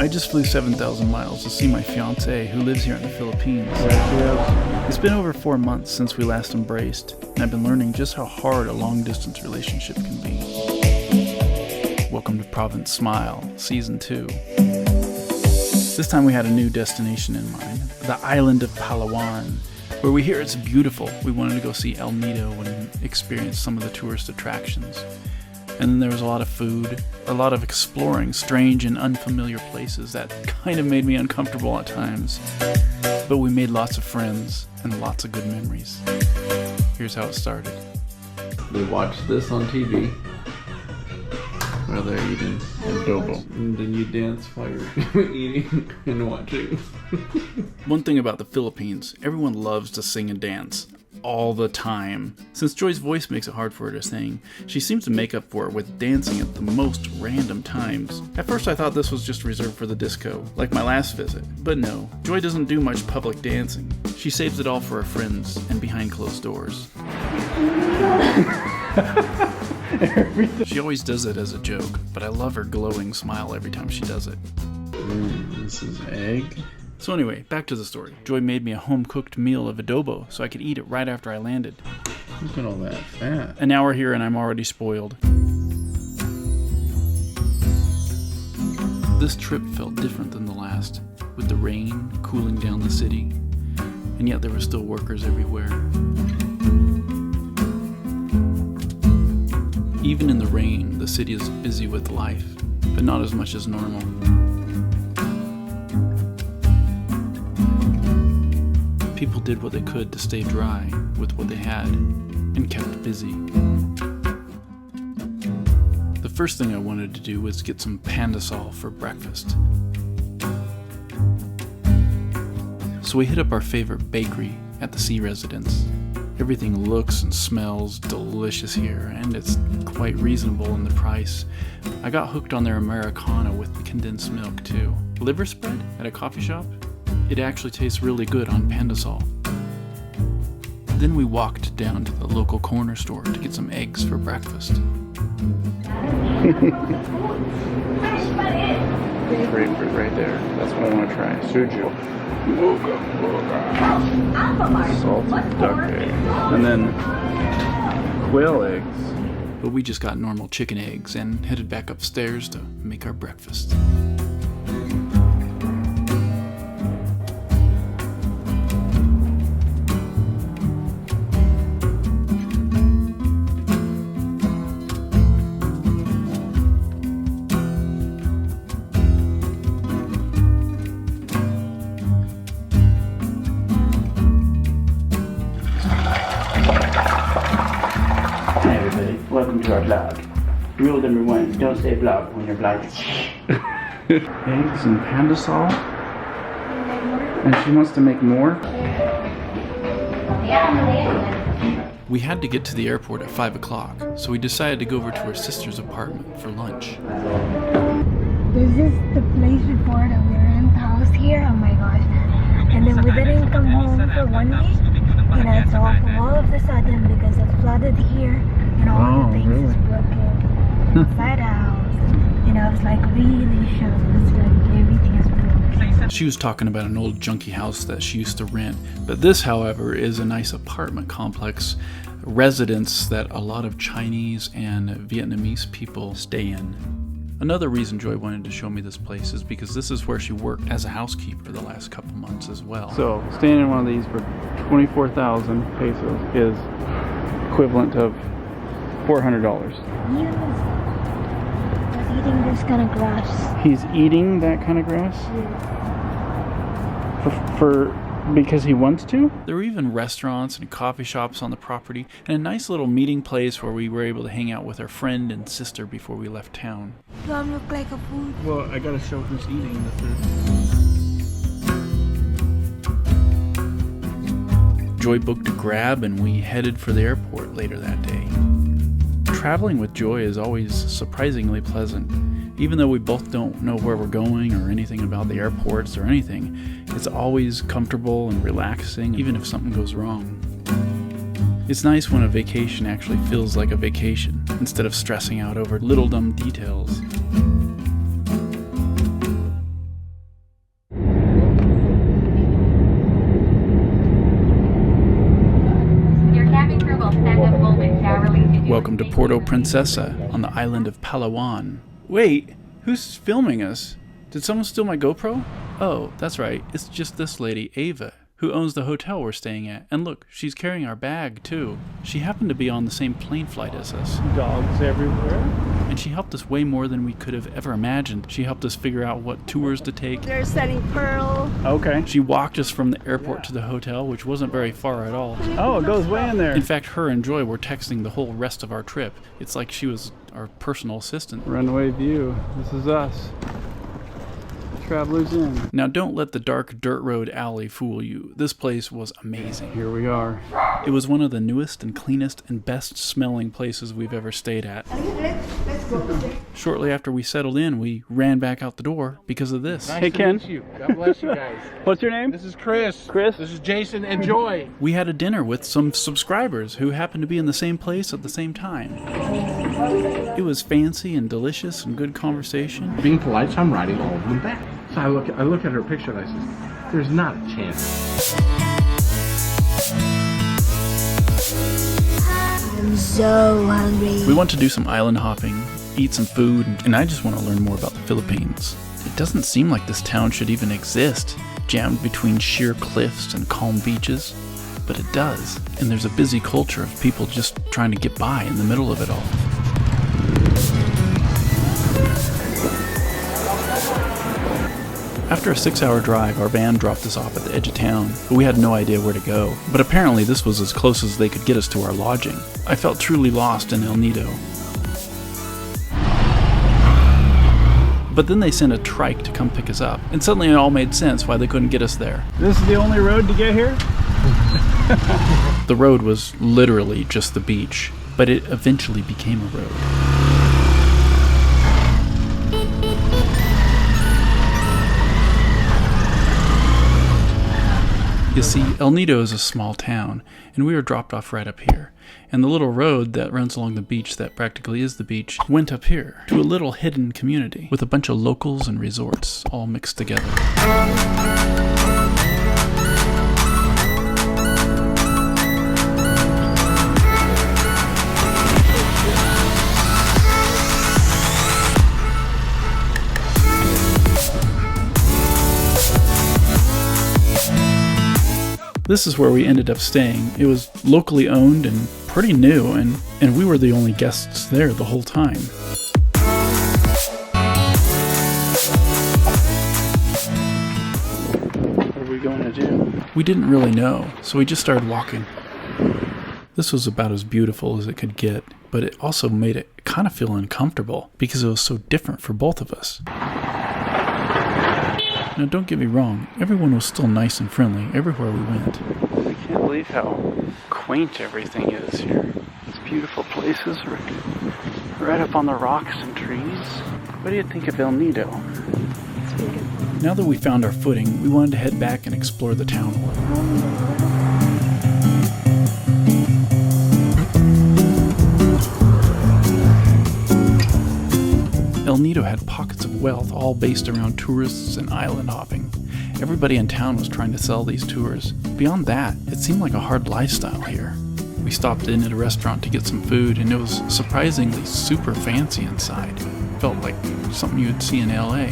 I just flew 7,000 miles to see my fiancée, who lives here in the Philippines. It's been over 4 months since we last embraced, and I've been learning just how hard a long-distance relationship can be. Welcome to Province Smile, Season 2. This time we had a new destination in mind, the island of Palawan, where we hear it's beautiful. We wanted to go see El Nido and experience some of the tourist attractions. And then there was a lot of food, a lot of exploring strange and unfamiliar places that kind of made me uncomfortable at times. But we made lots of friends and lots of good memories. Here's how it started. We watched this on TV while they're eating adobo. And then you dance while you're eating and watching. One thing about the Philippines, everyone loves to sing and dance. All the time. Since Joy's voice makes it hard for her to sing, she seems to make up for it with dancing at the most random times. At first I thought this was just reserved for the disco, like my last visit, but no, Joy doesn't do much public dancing. She saves it all for her friends and behind closed doors. She always does it as a joke, but I love her glowing smile every time she does it. This is egg. So anyway, back to the story. Joy made me a home-cooked meal of adobo so I could eat it right after I landed. Look at all that fat. An hour here and I'm already spoiled. This trip felt different than the last, with the rain cooling down the city, and yet there were still workers everywhere. Even in the rain, the city is busy with life, but not as much as normal. People did what they could to stay dry with what they had and kept busy. The first thing I wanted to do was get some pandesal for breakfast. So we hit up our favorite bakery at the Sea Residence. Everything looks and smells delicious here, and it's quite reasonable in the price. I got hooked on their Americano with condensed milk too. Liver spread at a coffee shop? It actually tastes really good on pandesal. Then we walked down to the local corner store to get some eggs for breakfast. Grapefruit right there. That's what I want to try. Suju. Salted duck egg. And then quail eggs. But we just got normal chicken eggs and headed back upstairs to make our breakfast. Welcome to our vlog. Rule number 1, don't say vlog when you're vlogging. Eggs and pandesal? And she wants to make more? We had to get to the airport at 5 o'clock, so we decided to go over to her sister's apartment for lunch. This is the place before that we rent house here, oh my gosh. And then we didn't come home for 1 week. You know, so all of a sudden, because it flooded here, and all the things is broken inside the house. You know, it's like really shows like everything is broken. She was talking about an old junky house that she used to rent, but this, however, is a nice apartment complex, residence that a lot of Chinese and Vietnamese people stay in. Another reason Joy wanted to show me this place is because this is where she worked as a housekeeper the last couple months as well. So staying in one of these for 24,000 pesos is equivalent of $400. He was eating this kind of grass. He's eating that kind of grass? Because he wants to? There were even restaurants and coffee shops on the property, and a nice little meeting place where we were able to hang out with our friend and sister before we left town. Don't look like a food. Well, I gotta show who's eating the food. Joy booked a Grab and we headed for the airport later that day. Traveling with Joy is always surprisingly pleasant. Even though we both don't know where we're going or anything about the airports or anything, it's always comfortable and relaxing, even if something goes wrong. It's nice when a vacation actually feels like a vacation, instead of stressing out over little dumb details. to Puerto Princesa on the island of Palawan. Wait, who's filming us? Did someone steal my GoPro? Oh, that's right, it's just this lady, Ava, who owns the hotel we're staying at. And look, she's carrying our bag, too. She happened to be on the same plane flight as us. Dogs everywhere. And she helped us way more than we could have ever imagined. She helped us figure out what tours to take. They're selling pearl. Okay. She walked us from the airport to the hotel, which wasn't very far at all. Oh, it goes way in there. In fact, her and Joy were texting the whole rest of our trip. It's like she was our personal assistant. Runway view. This is us. Travelers in. Now don't let the dark dirt road alley fool you. This place was amazing. Here we are. It was one of the newest and cleanest and best smelling places we've ever stayed at. Shortly after we settled in, we ran back out the door because of this. Hey, Ken. Nice to meet you. God bless you guys. What's your name? This is Chris. Chris. This is Jason and Joy. We had a dinner with some subscribers who happened to be in the same place at the same time. It was fancy and delicious and good conversation. Being polite, so I'm writing all of them back. So I look at her picture and I says, there's not a chance. I'm so hungry. We want to do some island hopping, eat some food, and I just want to learn more about the Philippines. It doesn't seem like this town should even exist, jammed between sheer cliffs and calm beaches. But it does, and there's a busy culture of people just trying to get by in the middle of it all. After a 6-hour drive, our van dropped us off at the edge of town, but we had no idea where to go. But apparently this was as close as they could get us to our lodging. I felt truly lost in El Nido. But then they sent a trike to come pick us up, and suddenly it all made sense why they couldn't get us there. This is the only road to get here? The road was literally just the beach, but it eventually became a road. You see, El Nido is a small town, and we were dropped off right up here. And the little road that runs along the beach that practically is the beach went up here to a little hidden community with a bunch of locals and resorts all mixed together. This is where we ended up staying. It was locally owned and pretty new, and we were the only guests there the whole time. What are we going to do? We didn't really know, so we just started walking. This was about as beautiful as it could get, but it also made it kind of feel uncomfortable because it was so different for both of us. Now don't get me wrong, everyone was still nice and friendly everywhere we went. I can't believe how quaint everything is here. These beautiful places right up on the rocks and trees. What do you think of El Nido? Now that we found our footing, we wanted to head back and explore the town a little. El Nido had pockets of wealth all based around tourists and island hopping. Everybody in town was trying to sell these tours. Beyond that, it seemed like a hard lifestyle here. We stopped in at a restaurant to get some food, and it was surprisingly super fancy inside. Felt like something you'd see in LA,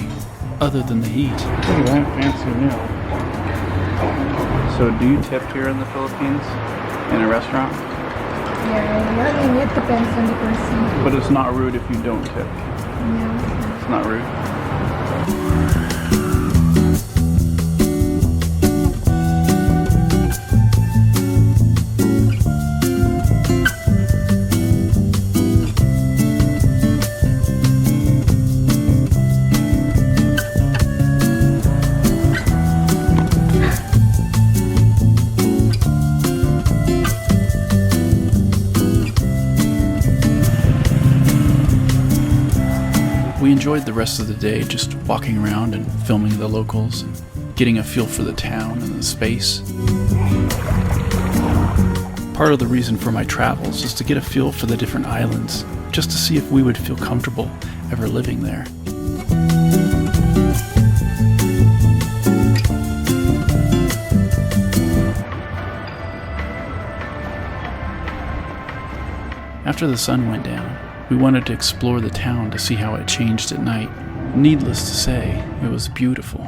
other than the heat. Look at that fancy meal. So do you tip here in the Philippines? In a restaurant? Yeah, I mean, it depends on the person. But it's not rude if you don't tip. Yeah. It's not rude. We enjoyed the rest of the day just walking around and filming the locals and getting a feel for the town and the space. Part of the reason for my travels is to get a feel for the different islands, just to see if we would feel comfortable ever living there. After After the sun went down, we wanted to explore the town to see how it changed at night. Needless to say, it was beautiful.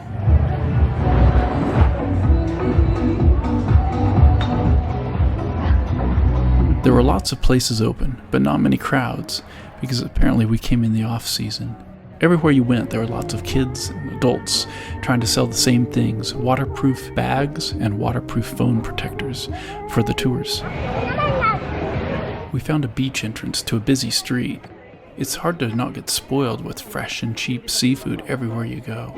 There were lots of places open, but not many crowds, because apparently we came in the off-season. Everywhere you went, there were lots of kids and adults trying to sell the same things, waterproof bags and waterproof phone protectors for the tours. We found a beach entrance to a busy street. It's hard to not get spoiled with fresh and cheap seafood everywhere you go.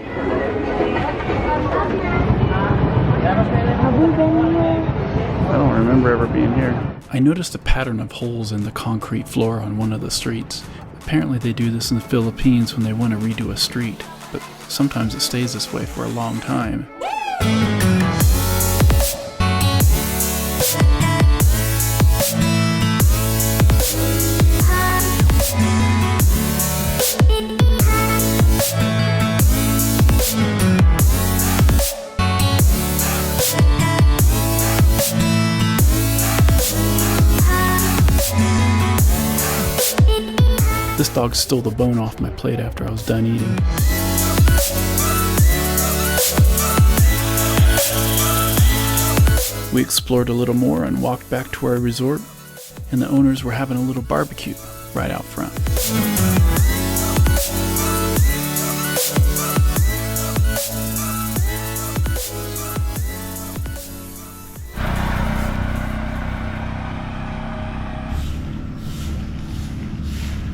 I don't remember ever being here. I noticed a pattern of holes in the concrete floor on one of the streets. Apparently they do this in the Philippines when they want to redo a street, but sometimes it stays this way for a long time. This dog stole the bone off my plate after I was done eating. We explored a little more and walked back to our resort, and the owners were having a little barbecue right out front.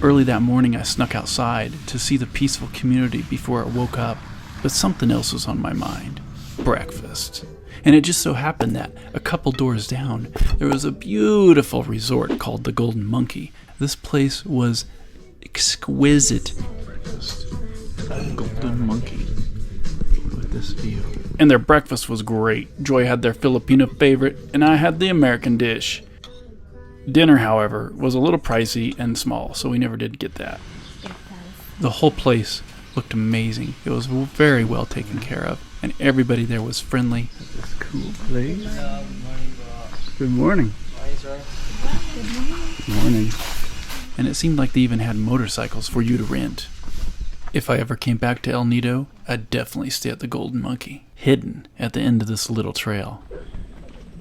Early that morning, I snuck outside to see the peaceful community before I woke up, but something else was on my mind: breakfast. And it just so happened that a couple doors down, there was a beautiful resort called the Golden Monkey. This place was exquisite. Breakfast. Golden Monkey with this view. And their breakfast was great. Joy had their Filipino favorite, and I had the American dish. Dinner, however, was a little pricey and small, so we never did get that. The whole place looked amazing. It was very well taken care of, and everybody there was friendly. This cool place. Good morning. Good morning. And it seemed like they even had motorcycles for you to rent. If I ever came back to El Nido, I'd definitely stay at the Golden Monkey, hidden at the end of this little trail.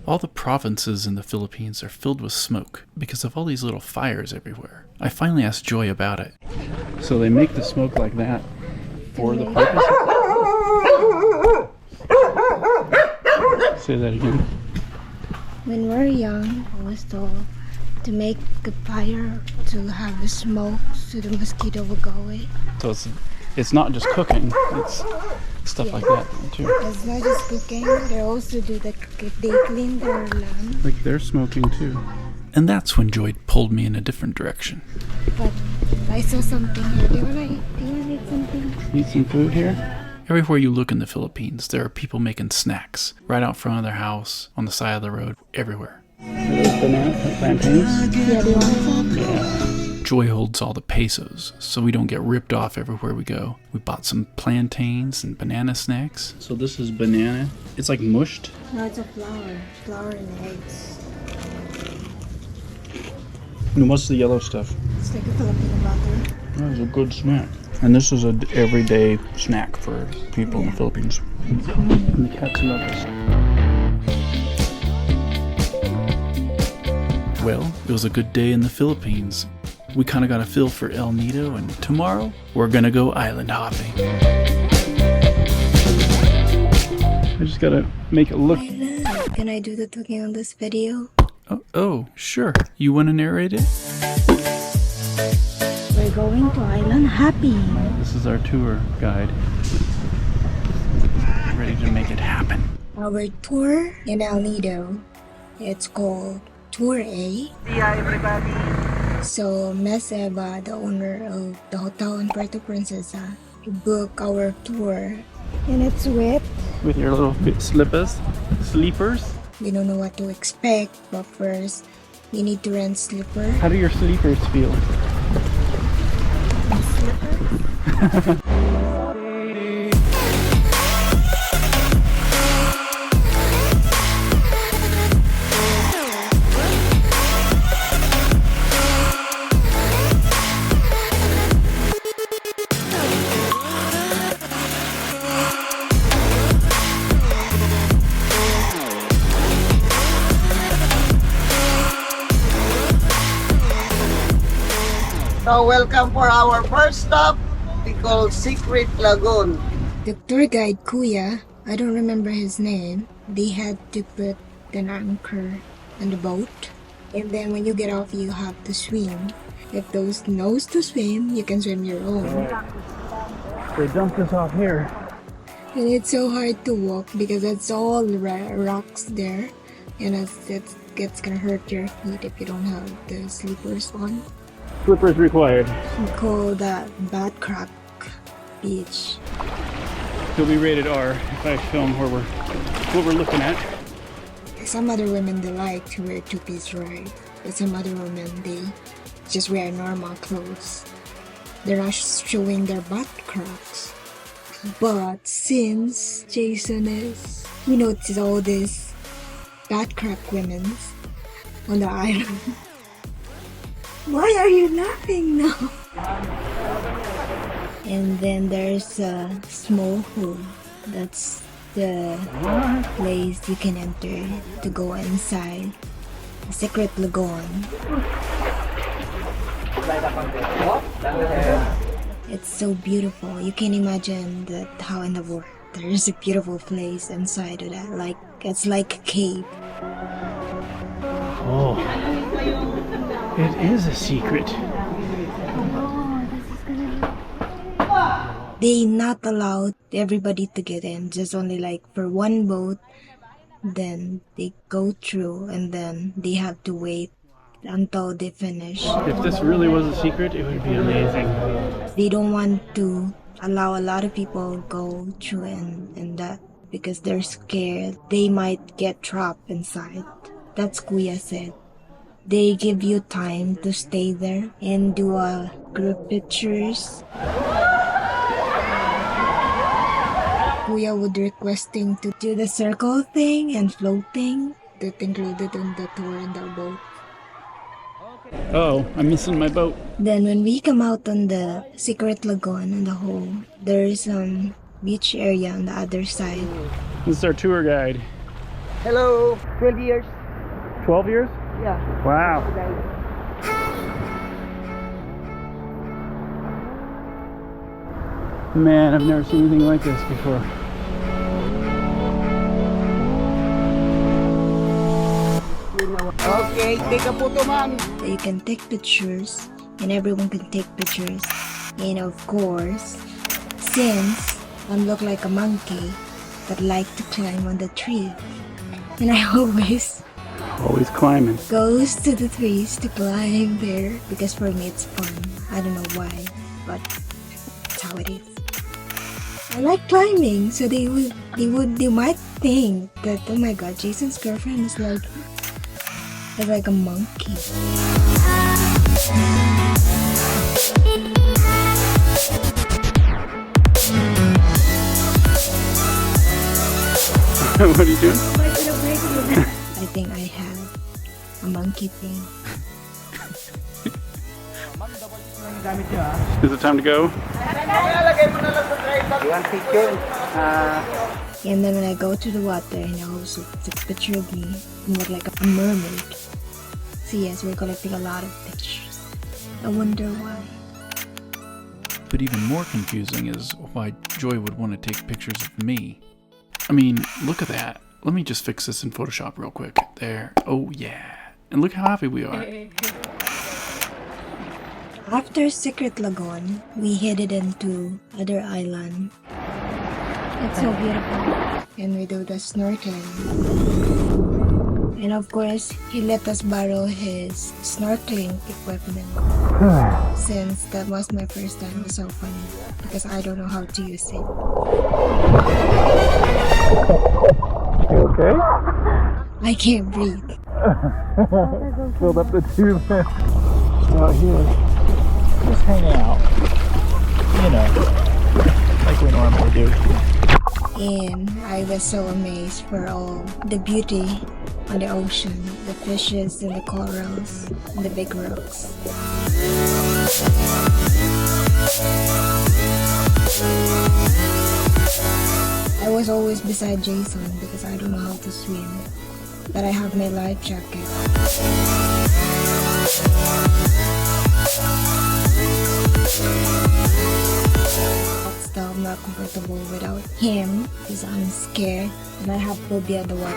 All the provinces in the Philippines are filled with smoke because of all these little fires everywhere. I finally asked Joy about it. So they make the smoke like that for the purpose of... Say that again. When we're young, I was told to make a fire to have the smoke so the mosquito will go away. So it's not just cooking, it's stuff like that too. It's not just cooking, they also do they clean their lamp. Like they're smoking too. And that's when Joy pulled me in a different direction. But I saw something here. Do you wanna eat something? Eat some food here? Everywhere you look in the Philippines, there are people making snacks right out front of their house, on the side of the road, everywhere. Are those bananas, plantains? Yeah, do you want some? Yeah. Joy holds all the pesos, so we don't get ripped off everywhere we go. We bought some plantains and banana snacks. So this is banana. It's like mushed. No, it's a flour. Flour and eggs. And what's the yellow stuff? It's like a Filipino butter. That was a good snack. And this is an everyday snack for people in the Philippines. And the cats love this. Well, it was a good day in the Philippines. We kind of got a feel for El Nido, and tomorrow we're gonna go island hopping. I just gotta make it look. Can I do the talking on this video? Oh, sure. You want to narrate it? We're going to Island Hopping. This is our tour guide. Ready to make it happen. Our tour in El Nido, it's called Tour A. Yeah, everybody. So Miss Eva, the owner of the hotel in Puerto Princesa, booked our tour. And it's wet. With your little sleepers. We don't know what to expect, but first, you need to rent slipper. How do your sleepers feel? Now welcome for our first stop. We call Secret Lagoon. The tour guide, Kuya, I don't remember his name, they had to put an anchor on the boat. And then when you get off, you have to swim. If those knows to swim, you can swim your own. They dumped us off here. And it's so hard to walk because it's all rocks there. And it's gonna hurt your feet if you don't have the slippers on. Slippers required. We call that Bad Crack Beach. It'll be rated R if I film what we're looking at. Some other women, they like to wear two-piece, right? But some other women, they just wear normal clothes. They're not showing their butt cracks. But since Jason is, we notice all these butt crack women on the island. Why are you laughing now? And then there's a small hole. That's the place you can enter to go inside the secret lagoon. It's so beautiful. You can imagine that how in the world there's a beautiful place inside of that. Like it's like a cave. Oh, it is a secret. They not allowed everybody to get in, just only like for one boat. Then they go through and then they have to wait until they finish. If this really was a secret, it would be amazing. They don't want to allow a lot of people go through and that because they're scared they might get trapped inside. That's Kuya said. They give you time to stay there and do a group pictures. Kuya would requesting to do the circle thing and floating that included in the tour in the boat. Oh, I'm missing my boat. Then when we come out on the secret lagoon on the hole, there is some beach area on the other side. This is our tour guide. Hello, 12 years. 12 years? Yeah. Wow. Man, I've never seen anything like this before. Okay, take a photo, ma'am. You can take pictures and everyone can take pictures. And of course, since I look like a monkey that like to climb on the tree, and I always Climbing. goes to the trees to climb there because for me it's fun. I don't know why, but that's how it is. I like climbing, so they might think that, oh my god, Jason's girlfriend is like a monkey. What are you doing? I think I have a monkey thing. Is it time to go? And then when I go to the water and I also took a picture of me and look like a mermaid. So yes, we're collecting a lot of pictures. I wonder why. But even more confusing is why Joy would want to take pictures of me. I mean, look at that. Let me just fix this in Photoshop real quick. There. Oh yeah. And look how happy we are. After Secret Lagoon, we headed into other island. It's so beautiful. And we do the snorkeling. And of course, he let us borrow his snorkeling equipment. Since that was my first time, it was so funny. Because I don't know how to use it. You okay? I can't breathe. Filled up the tube. Out here, just hanging out. You know, like we normally do. And I was so amazed for all the beauty on the ocean, the fishes and the corals and the big rocks. I was always beside Jason because I don't know how to swim, but I have my life jacket. Still, I'm not comfortable without him because I'm scared and I have phobia of the water.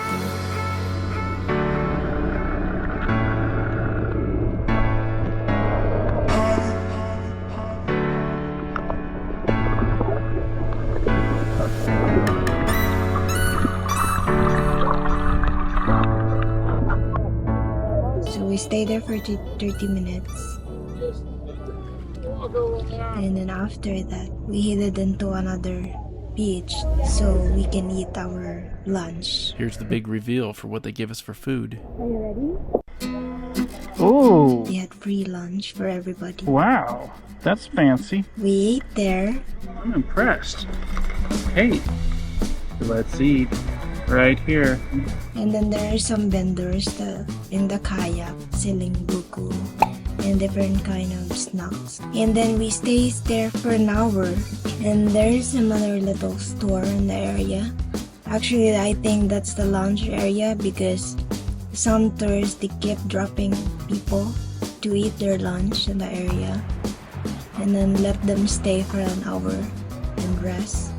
So we stayed there for 30 minutes. And then after that, we headed into another beach so we can eat our lunch. Here's the big reveal for what they give us for food. Are you ready? Oh, We had free lunch for everybody. wow. That's fancy. We ate there. I'm impressed. Hey, let's eat right here. And then there are some vendors in the kayak selling buko and different kind of snacks. And then we stayed there for an hour. And there's another little store in the area. Actually, I think that's the lounge area because some tourists, they keep dropping people to eat their lunch in the area. And then let them stay for an hour and rest.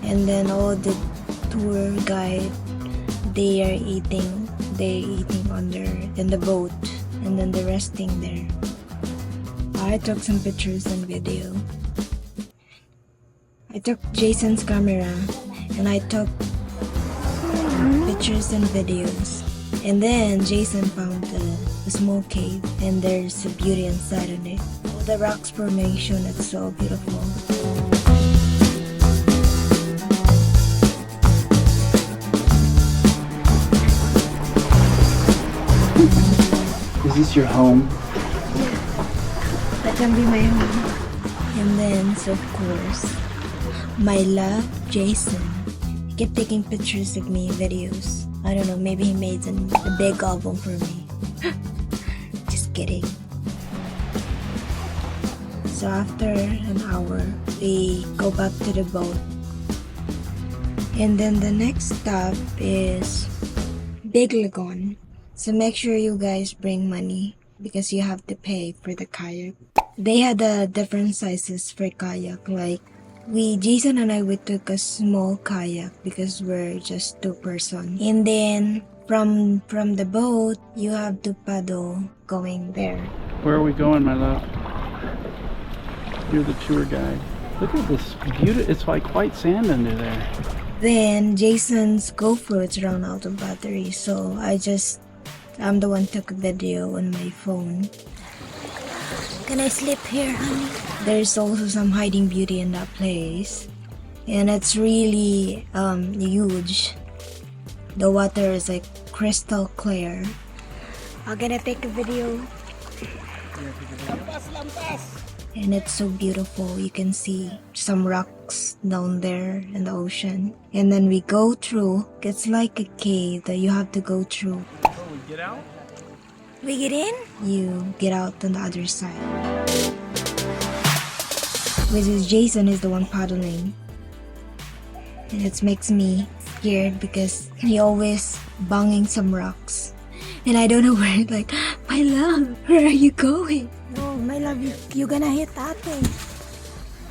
And then all the tour guide, they're eating in the boat, and then they're resting there. I took some pictures and video. I took Jason's camera and I took pictures and videos. And then Jason found a small cave and there's a beauty inside of it. The rocks formation, it's so beautiful. Is this your home? That can be my home. And then, so of course, my love, Jason. He kept taking pictures of me, videos. I don't know, maybe he made a big album for me. Just kidding. So after an hour, we go back to the boat. And then the next stop is Big Lagoon. So make sure you guys bring money because you have to pay for the kayak. They had different sizes for kayak. Like Jason and we took a small kayak because we're just 2 person. And then from the boat, you have to paddle going there. Where are we going, my love? You're the tour guide. Look at this beauty. It's like white sand under there. Then Jason's GoPro is run out of battery, so I'm the one took a video on my phone. Can I sleep here, honey? There's also some hiding beauty in that place. And it's really huge. The water is like crystal clear. I'm gonna take a video. And it's so beautiful. You can see some rocks down there in the ocean. And then we go through. It's like a cave that you have to go through. We get out? We get in, you get out on the other side. Which is Jason is the one paddling. And it makes me scared because he always banging some rocks. And I don't know where, like, my love, where are you going? No, my love, you're gonna hit that thing.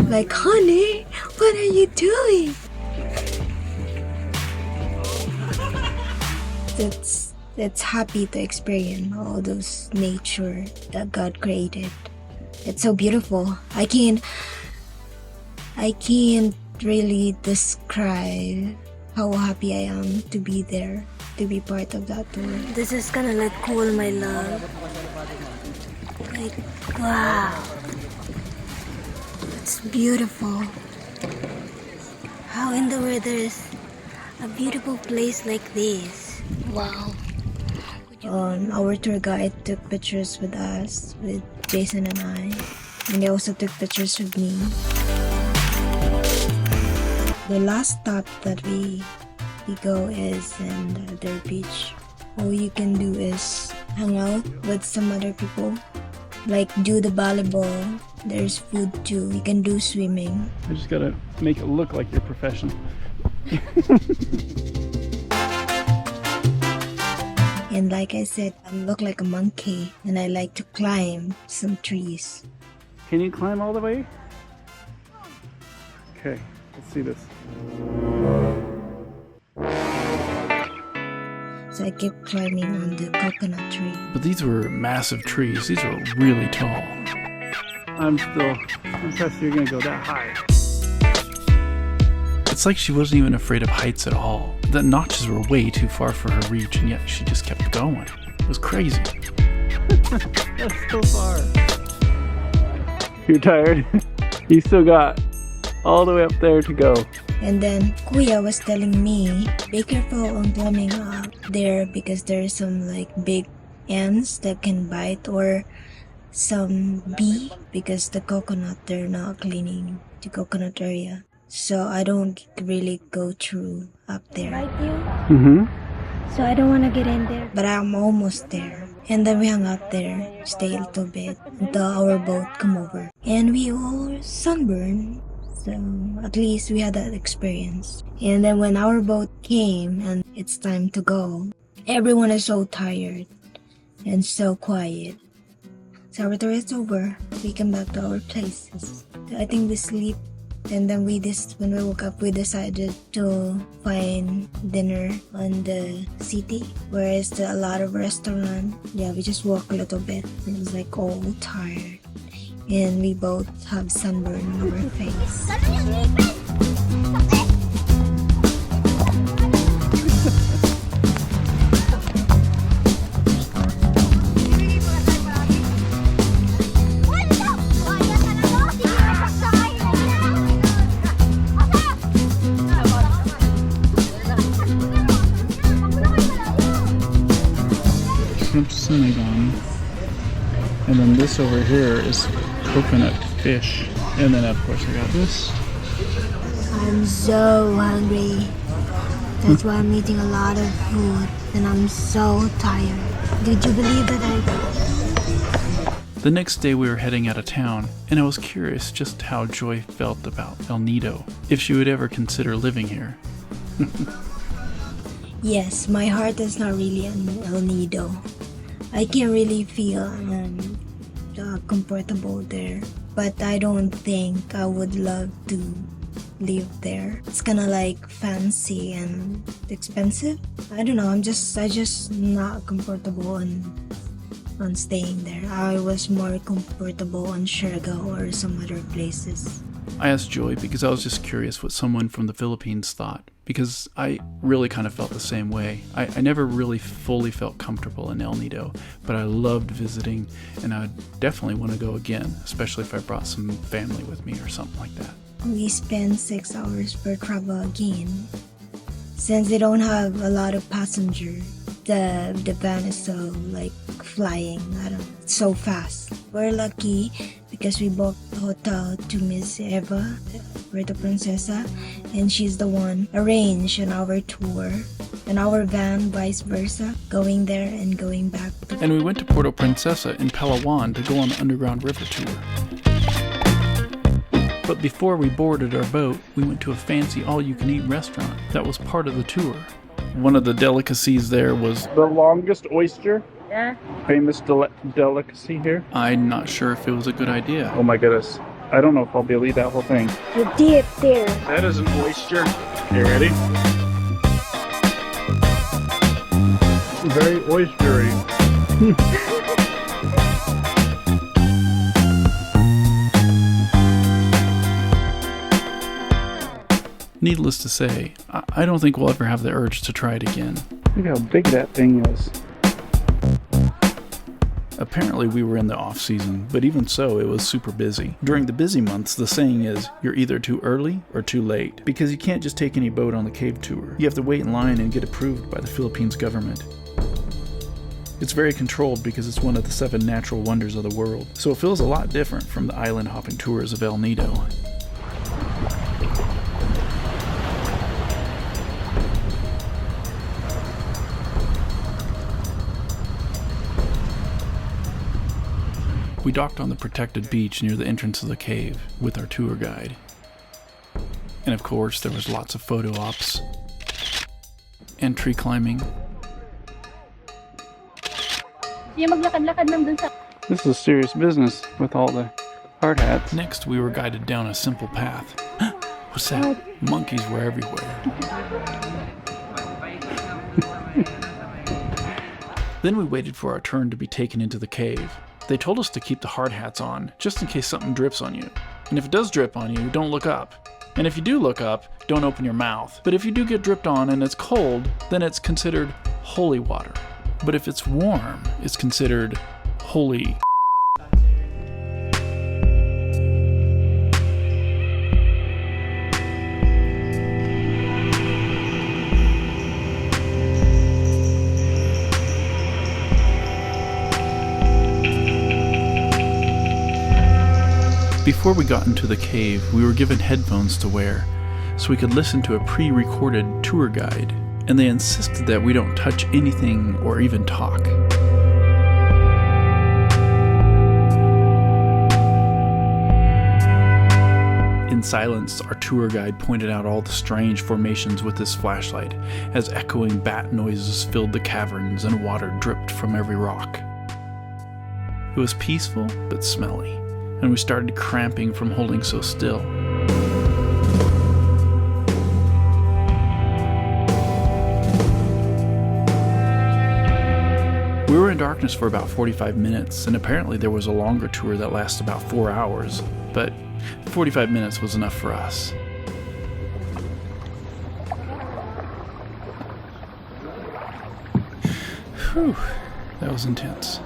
Like, honey, what are you doing? It's happy to experience all those nature that God created. It's so beautiful. I can't really describe how happy I am to be there, to be part of that tour. This is kind of like cool, my love. Like, wow. It's beautiful. How in the world there is a beautiful place like this? Wow. Our tour guide took pictures with us, with Jason and I. And they also took pictures with me. The last stop that we go is in the other beach. All you can do is hang out with some other people. Like do the volleyball. There's food too. You can do swimming. I just gotta make it look like you're professional. And like I said, I look like a monkey and I like to climb some trees. Can you climb all the way? Okay, let's see this. So I kept climbing on the coconut tree. But these were massive trees. These were really tall. I'm still impressed you're gonna go that high. It's like she wasn't even afraid of heights at all. The notches were way too far for her reach, and yet she just kept going. It was crazy. That's so far. You're tired? You still got all the way up there to go. And then Kuya was telling me, be careful on climbing up there because there's some like big ants that can bite, or some bee because the coconut, they're not cleaning the coconut area. So I don't really go through up there. Bite you? Mm-hmm. So I don't want to get in there. But I'm almost there. And then we hung out there, stay a little bit until our boat come over. And we all sunburned. So at least we had that experience. And then when our boat came and it's time to go, everyone is so tired and so quiet. So our tour is over. We come back to our places. I think we sleep. And then when we woke up, we decided to find dinner on the city, where is a lot of restaurant. Yeah, we just walk a little bit. It was like all tired. And we both have sunburn on our face. Shrimp sinigang. And then this over here is coconut fish. And then of course I got this. I'm so hungry. That's why I'm eating a lot of food. And I'm so tired. Did you believe that The next day we were heading out of town, and I was curious just how Joy felt about El Nido, if she would ever consider living here. Yes, my heart is not really in El Nido. I can't really feel comfortable there. But I don't think I would love to live there. It's kind of like fancy and expensive. I don't know, I just not comfortable on staying there. I was more comfortable on Siargao or some other places. I asked Joy because I was just curious what someone from the Philippines thought, because I really kind of felt the same way. I never really fully felt comfortable in El Nido, but I loved visiting, and I definitely want to go again, especially if I brought some family with me or something like that. We spend 6 hours per travel again. Since they don't have a lot of passengers, the van is so like flying. I don't know, it's so fast. We're lucky because we booked a hotel to Miss Eva, Puerto Princesa, and she's the one arranged on our tour, and our van vice versa, going there and going back. And we went to Puerto Princesa in Palawan to go on the Underground River tour. But before we boarded our boat, we went to a fancy all-you-can-eat restaurant that was part of the tour. One of the delicacies there was The longest oyster? Yeah. Famous delicacy here? I'm not sure if it was a good idea. Oh my goodness. I don't know if I'll be able to eat that whole thing. You did there. That is an oyster. You ready? Very oystery. Needless to say, I don't think we'll ever have the urge to try it again. Look how big that thing is. Apparently we were in the off season, but even so, it was super busy. During the busy months, the saying is, you're either too early or too late, because you can't just take any boat on the cave tour. You have to wait in line and get approved by the Philippines government. It's very controlled because it's one of the 7 natural wonders of the world, so it feels a lot different from the island hopping tours of El Nido. We docked on the protected beach near the entrance of the cave with our tour guide. And of course, there was lots of photo ops and tree climbing. This is serious business with all the Hard hats. Next, we were guided down a simple path. What's that? Monkeys were everywhere. Then we waited for our turn to be taken into the cave. They told us to keep the hard hats on, just in case something drips on you. And if it does drip on you, don't look up. And if you do look up, don't open your mouth. But if you do get dripped on and it's cold, then it's considered holy water. But if it's warm, it's considered holy. Before we got into the cave, we were given headphones to wear, so we could listen to a pre-recorded tour guide, and they insisted that we don't touch anything or even talk. In silence, our tour guide pointed out all the strange formations with his flashlight, as echoing bat noises filled the caverns and water dripped from every rock. It was peaceful but smelly, and we started cramping from holding so still. We were in darkness for about 45 minutes, and apparently there was a longer tour that lasted about 4 hours, but 45 minutes was enough for us. Whew, that was intense.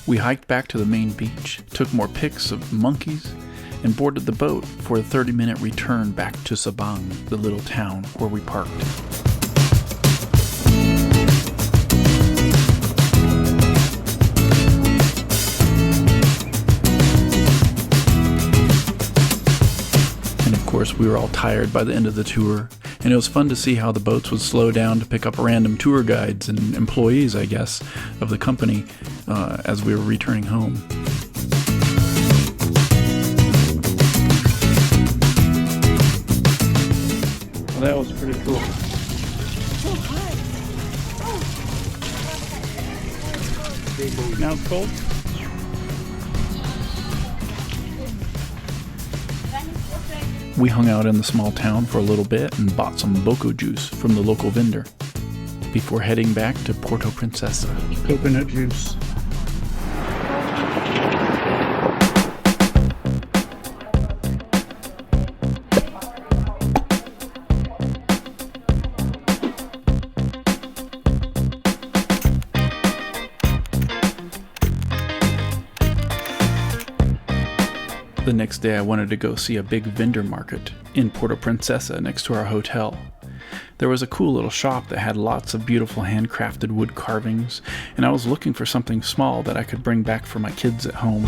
We hiked back to the main beach, took more pics of monkeys, and boarded the boat for a 30-minute return back to Sabang, the little town where we parked. And of course, we were all tired by the end of the tour, and it was fun to see how the boats would slow down to pick up random tour guides and employees, I guess, of the company as we were returning home. Well, that was pretty cool. Now it's cold? We hung out in the small town for a little bit and bought some boko juice from the local vendor before heading back to Puerto Princesa. Coconut juice. The next day I wanted to go see a big vendor market in Puerto Princesa next to our hotel. There was a cool little shop that had lots of beautiful handcrafted wood carvings, and I was looking for something small that I could bring back for my kids at home.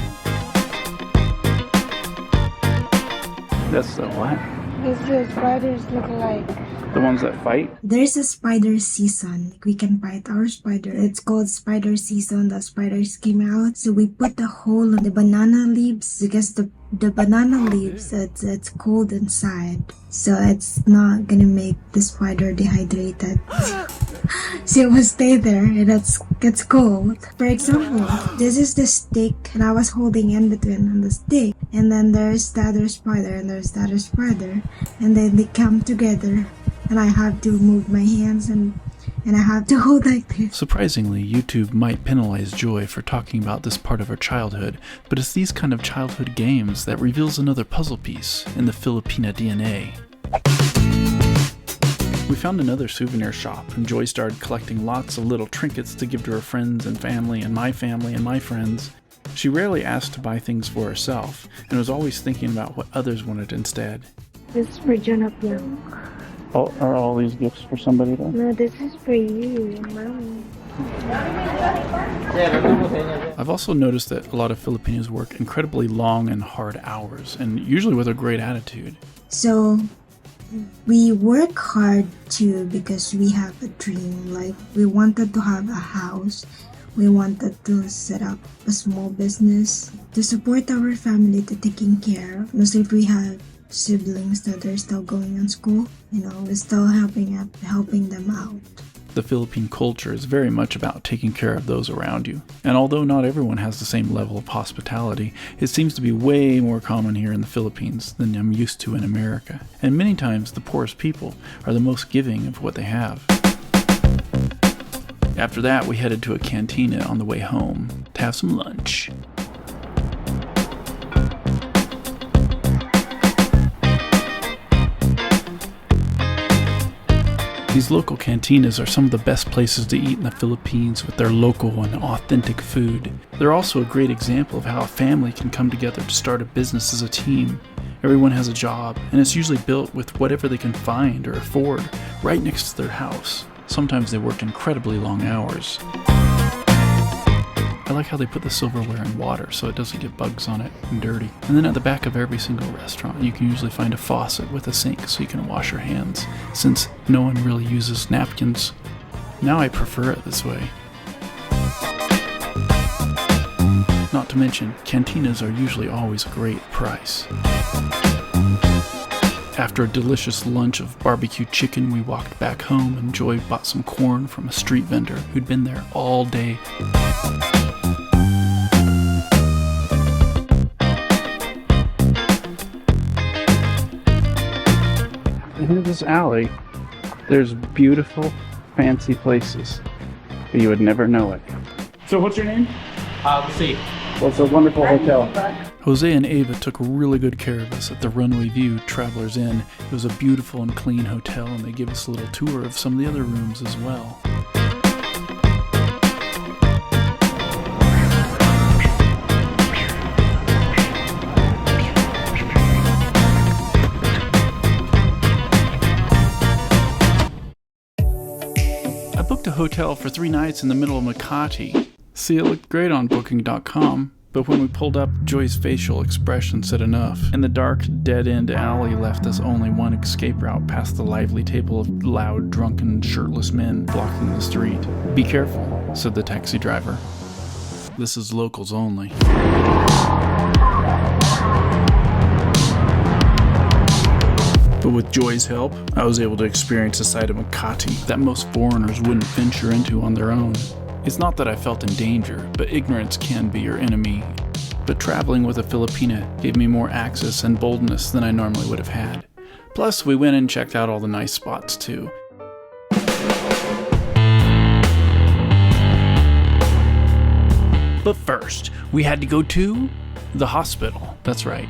That's the what? These the spiders look like. The ones that fight? There's a spider season. We can fight our spider. It's called spider season. The spiders came out. So we put the hole in the banana leaves because the banana leaves, it's cold inside. So it's not gonna make the spider dehydrated. So it will stay there and it gets cold. For example, this is the stick and I was holding in between on the stick. And then there's the other spider and there's the other spider. And then they come together. And I have to move my hands and I have to hold like this. Surprisingly, YouTube might penalize Joy for talking about this part of her childhood, but it's these kind of childhood games that reveals another puzzle piece in the Filipina DNA. We found another souvenir shop, and Joy started collecting lots of little trinkets to give to her friends and my family and my friends. She rarely asked to buy things for herself, and was always thinking about what others wanted instead. This is for Jonathan. Are all these gifts for somebody though? No, this is for you, Mommy. I've also noticed that a lot of Filipinos work incredibly long and hard hours, and usually with a great attitude. So we work hard too because we have a dream. Like we wanted to have a house. We wanted to set up a small business to support our family to taking care of. Mostly if we have siblings that are still going on school. We're still helping them out. The Philippine culture is very much about taking care of those around you. And although not everyone has the same level of hospitality, it seems to be way more common here in the Philippines than I'm used to in America. And many times the poorest people are the most giving of what they have. After that, we headed to a cantina on the way home to have some lunch. These local cantinas are some of the best places to eat in the Philippines with their local and authentic food. They're also a great example of how a family can come together to start a business as a team. Everyone has a job, and it's usually built with whatever they can find or afford right next to their house. Sometimes they work incredibly long hours. I like how they put the silverware in water so it doesn't get bugs on it and dirty. And then at the back of every single restaurant, you can usually find a faucet with a sink so you can wash your hands, since no one really uses napkins. Now I prefer it this way. Not to mention, cantinas are usually always a great price. After a delicious lunch of barbecue chicken, we walked back home and Joy bought some corn from a street vendor who'd been there all day. In this alley, there's beautiful, fancy places, but you would never know it. So what's your name? See. Well, it's a wonderful hotel. Jose and Ava took really good care of us at the Runway View Travelers Inn. It was a beautiful and clean hotel, and they gave us a little tour of some of the other rooms as well. I booked a hotel for 3 nights in the middle of Makati. See, it looked great on Booking.com, but when we pulled up, Joy's facial expression said enough, and the dark, dead-end alley left us only one escape route past the lively table of loud, drunken, shirtless men blocking the street. "Be careful," said the taxi driver. "This is locals only." But with Joy's help, I was able to experience a side of Makati that most foreigners wouldn't venture into on their own. It's not that I felt in danger, but ignorance can be your enemy. But traveling with a Filipina gave me more access and boldness than I normally would have had. Plus, we went and checked out all the nice spots too. But first, we had to go to the hospital. That's right.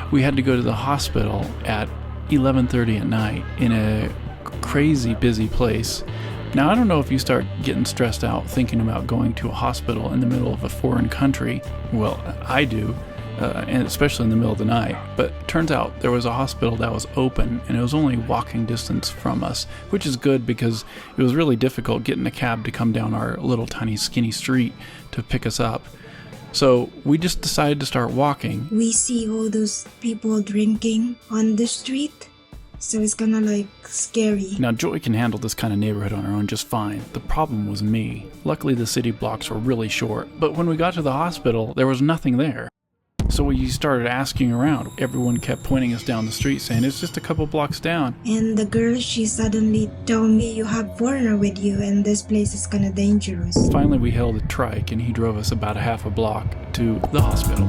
We had to go to the hospital at 11:30 at night in a crazy busy place. Now, I don't know if you start getting stressed out thinking about going to a hospital in the middle of a foreign country. Well, I do, and especially in the middle of the night. But turns out there was a hospital that was open, and it was only walking distance from us, which is good because it was really difficult getting a cab to come down our little tiny skinny street to pick us up. So we just decided to start walking. We see all those people drinking on the street, so it's kind of like scary. Now, Joy can handle this kind of neighborhood on her own just fine. The problem was me. Luckily, the city blocks were really short, but when we got to the hospital, there was nothing there. So we started asking around. Everyone kept pointing us down the street saying, "It's just a couple blocks down." And the girl, she suddenly told me, "You have foreigner with you and this place is kind of dangerous." Finally, we hailed a trike and he drove us about a half a block to the hospital.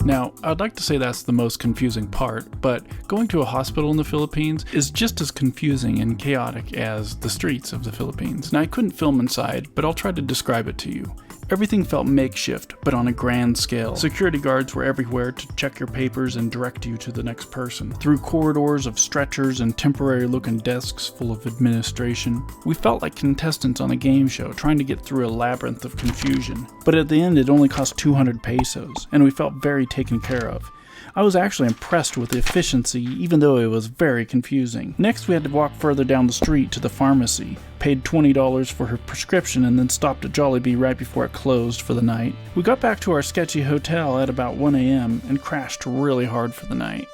Now, I'd like to say that's the most confusing part, but going to a hospital in the Philippines is just as confusing and chaotic as the streets of the Philippines. Now, I couldn't film inside, but I'll try to describe it to you. Everything felt makeshift, but on a grand scale. Security guards were everywhere to check your papers and direct you to the next person. Through corridors of stretchers and temporary-looking desks full of administration, we felt like contestants on a game show trying to get through a labyrinth of confusion. But at the end, it only cost 200 pesos, and we felt very taken care of. I was actually impressed with the efficiency, even though it was very confusing. Next, we had to walk further down the street to the pharmacy, paid $20 for her prescription, and then stopped at Jollibee right before it closed for the night. We got back to our sketchy hotel at about 1 a.m. and crashed really hard for the night.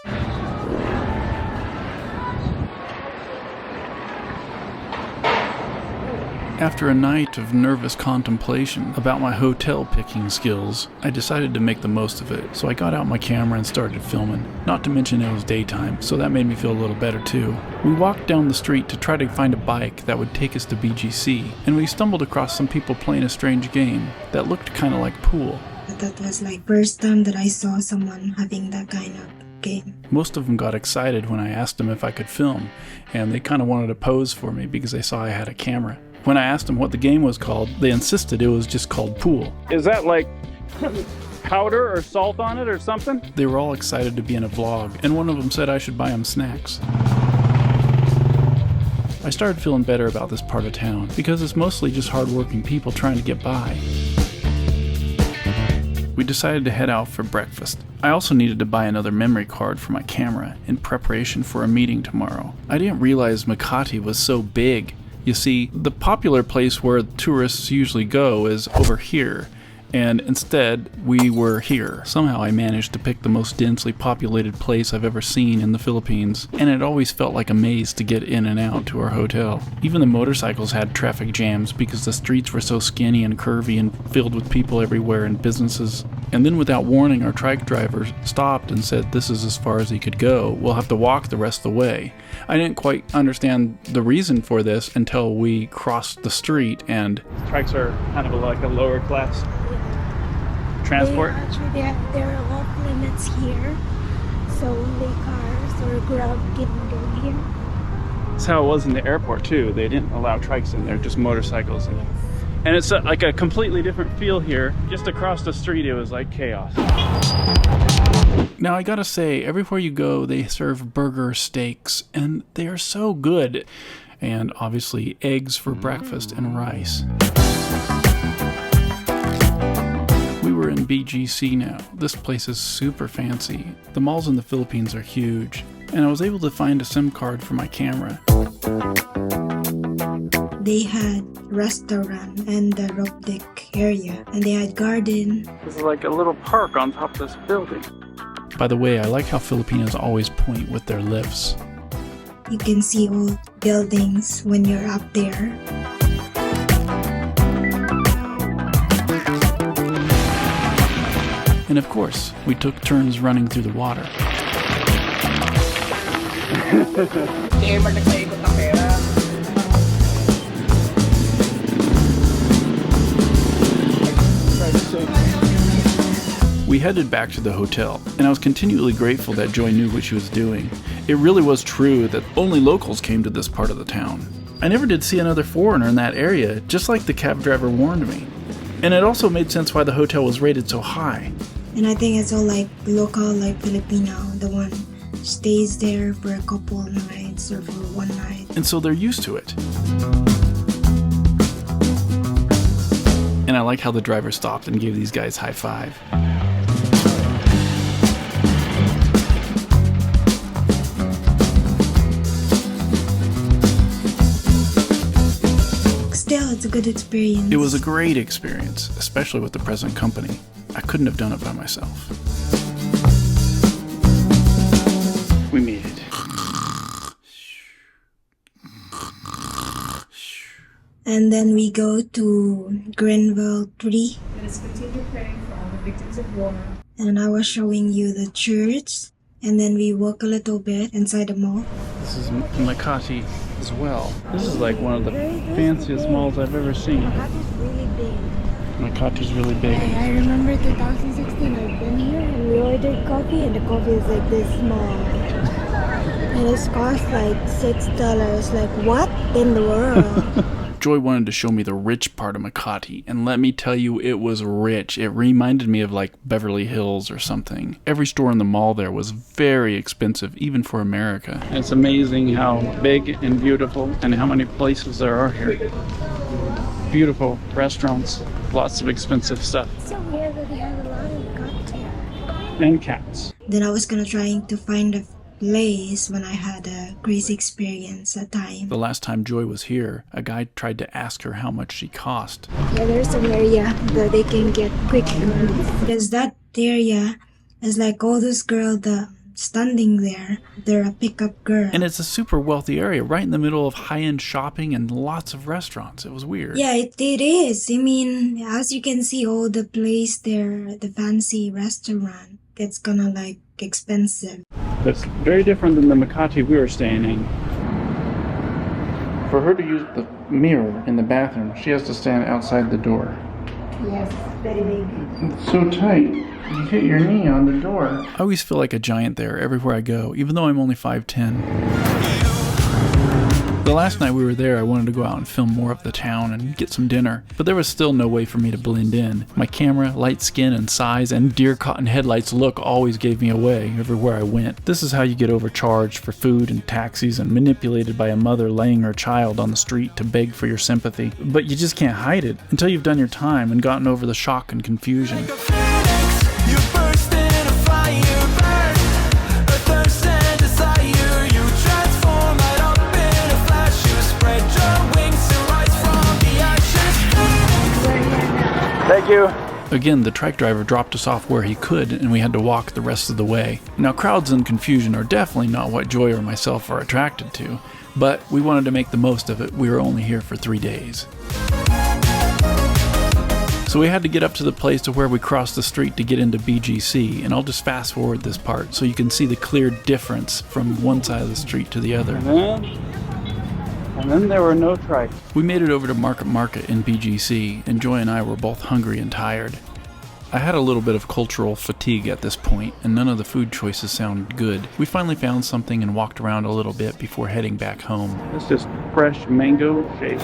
After a night of nervous contemplation about my hotel picking skills, I decided to make the most of it, so I got out my camera and started filming. Not to mention it was daytime, so that made me feel a little better too. We walked down the street to try to find a bike that would take us to BGC, and we stumbled across some people playing a strange game that looked kind of like pool. That was like first time that I saw someone having that kind of game. Most of them got excited when I asked them if I could film, and they kind of wanted to pose for me because they saw I had a camera. When I asked them what the game was called, they insisted it was just called pool. Is that like powder or salt on it or something? They were all excited to be in a vlog, and one of them said I should buy them snacks. I started feeling better about this part of town because it's mostly just hardworking people trying to get by. We decided to head out for breakfast. I also needed to buy another memory card for my camera in preparation for a meeting tomorrow. I didn't realize Makati was so big. You see, the popular place where tourists usually go is over here, and instead we were here. Somehow I managed to pick the most densely populated place I've ever seen in the Philippines, and it always felt like a maze to get in and out to our hotel. Even the motorcycles had traffic jams because the streets were so skinny and curvy and filled with people everywhere and businesses. And then without warning, our trike driver stopped and said this is as far as he could go. We'll have to walk the rest of the way. I didn't quite understand the reason for this until we crossed the street, and Trikes are kind of like a lower class transport. There are off limits here, so only cars or Grab can go here. That's how it was in the airport too. They didn't allow trikes in there, just motorcycles. And it's like a completely different feel here. Just across the street, it was like chaos. now I gotta say, everywhere you go, they serve burger steaks, and they are so good. And obviously eggs for breakfast and rice. We were in BGC now. This place is super fancy. The malls in the Philippines are huge, and I was able to find a SIM card for my camera. They had restaurant and the rope deck area, and they had garden. This is like a little park on top of this building. By the way, I like how Filipinos always point with their lifts. You can see all buildings when you're up there. And of course, we took turns running through the water. We headed back to the hotel, and I was continually grateful that Joy knew what she was doing. It really was true that only locals came to this part of the town. I never did see another foreigner in that area, just like the cab driver warned me. And it also made sense why the hotel was rated so high. And I think it's all like local, like Filipino, the one stays there for a couple nights or for one night. And so they're used to it. And I like how the driver stopped and gave these guys high five. Still, it's a good experience. It was a great experience, especially with the present company. I couldn't have done it by myself. We made it. And then we go to Grenville 3. Let us continue praying for all the victims of war. And I was showing you the church. And then we walk a little bit inside the mall. This is Makati as well. This is like one of the Very fanciest big. malls I've ever seen. Makati's really big. Makati's really big. I remember 2016, I've been here and we ordered coffee and the coffee is like this small. And it's cost like $6. Like, what in the world? Joy wanted to show me the rich part of Makati, and let me tell you, it was rich. It reminded me of like Beverly Hills or something. Every store in the mall there was very expensive, even for America. It's amazing how big and beautiful and how many places there are here. Beautiful restaurants, lots of expensive stuff. It's so weird that they have a lot of cats here. And cats. Then I was gonna trying to find a place when I had a crazy experience that time. The last time Joy was here, a guy tried to ask her how much she cost. Yeah, there's an area that they can get quick goods. Because that area is like all those girls, the standing there. They're a pickup girl. And it's a super wealthy area, right in the middle of high-end shopping and lots of restaurants. It was weird. Yeah, it is. I mean, as you can see, all the place there, the fancy restaurant, it's gonna like expensive. That's very different than the Makati we were staying in. For her to use the mirror in the bathroom, she has to stand outside the door. Yes, very big. It's so tight. You hit your knee on the door. I always feel like a giant there everywhere I go, even though I'm only 5'10". The last night we were there, I wanted to go out and film more of the town and get some dinner, but there was still no way for me to blend in. My camera, light skin and size, and deer cotton headlights look always gave me away everywhere I went. This is how you get overcharged for food and taxis and manipulated by a mother laying her child on the street to beg for your sympathy. But you just can't hide it until you've done your time and gotten over the shock and confusion. Thank you. Again, the trike driver dropped us off where he could, and we had to walk the rest of the way. Now, crowds and confusion are definitely not what Joy or myself are attracted to, but we wanted to make the most of it. We were only here for 3 days. So we had to get up to the place to where we crossed the street to get into BGC, and I'll just fast forward this part so you can see the clear difference from one side of the street to the other. And then there were no trikes. We made it over to Market in BGC, and Joy and I were both hungry and tired. I had a little bit of cultural fatigue at this point, and none of the food choices sounded good. We finally found something and walked around a little bit before heading back home. It's just fresh mango shake.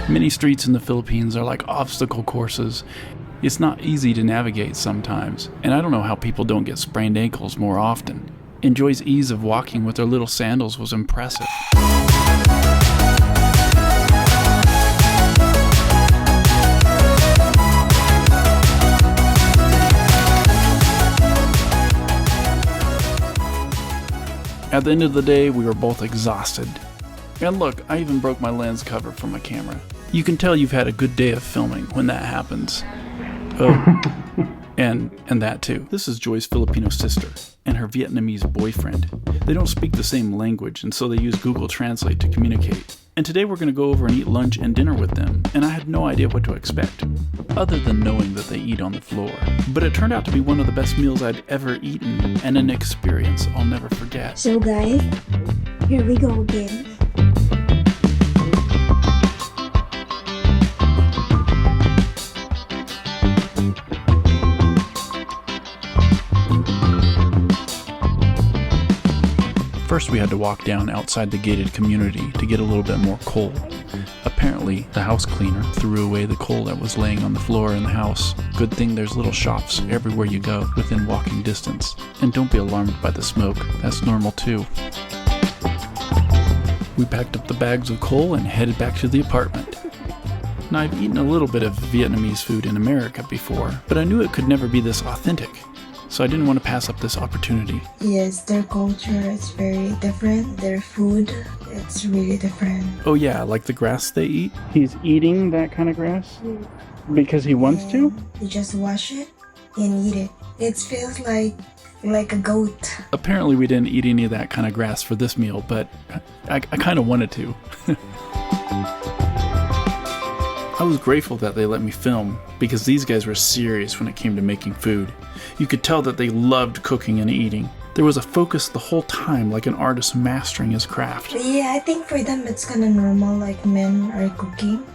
Many streets in the Philippines are like obstacle courses. It's not easy to navigate sometimes, and I don't know how people don't get sprained ankles more often. And Joy's ease of walking with her little sandals was impressive. At the end of the day, we were both exhausted. And look, I even broke my lens cover for my camera. You can tell you've had a good day of filming when that happens. Oh, and that too. This is Joy's Filipino sister and her Vietnamese boyfriend. They don't speak the same language, and so they use Google Translate to communicate. And today we're going to go over and eat lunch and dinner with them, and I had no idea what to expect, other than knowing that they eat on the floor. But it turned out to be one of the best meals I'd ever eaten, and an experience I'll never forget. So guys, here we go again. First, we had to walk down outside the gated community to get a little bit more coal. Apparently, the house cleaner threw away the coal that was laying on the floor in the house. Good thing there's little shops everywhere you go within walking distance. And don't be alarmed by the smoke, that's normal too. We packed up the bags of coal and headed back to the apartment. Now, I've eaten a little bit of Vietnamese food in America before, but I knew it could never be this authentic. So I didn't want to pass up this opportunity. Yes, their culture is very different. Their food, it's really different. Oh yeah, like the grass they eat? He's eating that kind of grass? Because he wants to? You just wash it and eat it. It feels like a goat. Apparently we didn't eat any of that kind of grass for this meal, but I kind of wanted to. I was grateful that they let me film, because these guys were serious when it came to making food. You could tell that they loved cooking and eating. There was a focus the whole time, like an artist mastering his craft. Yeah, I think for them it's kind of normal, like men are cooking.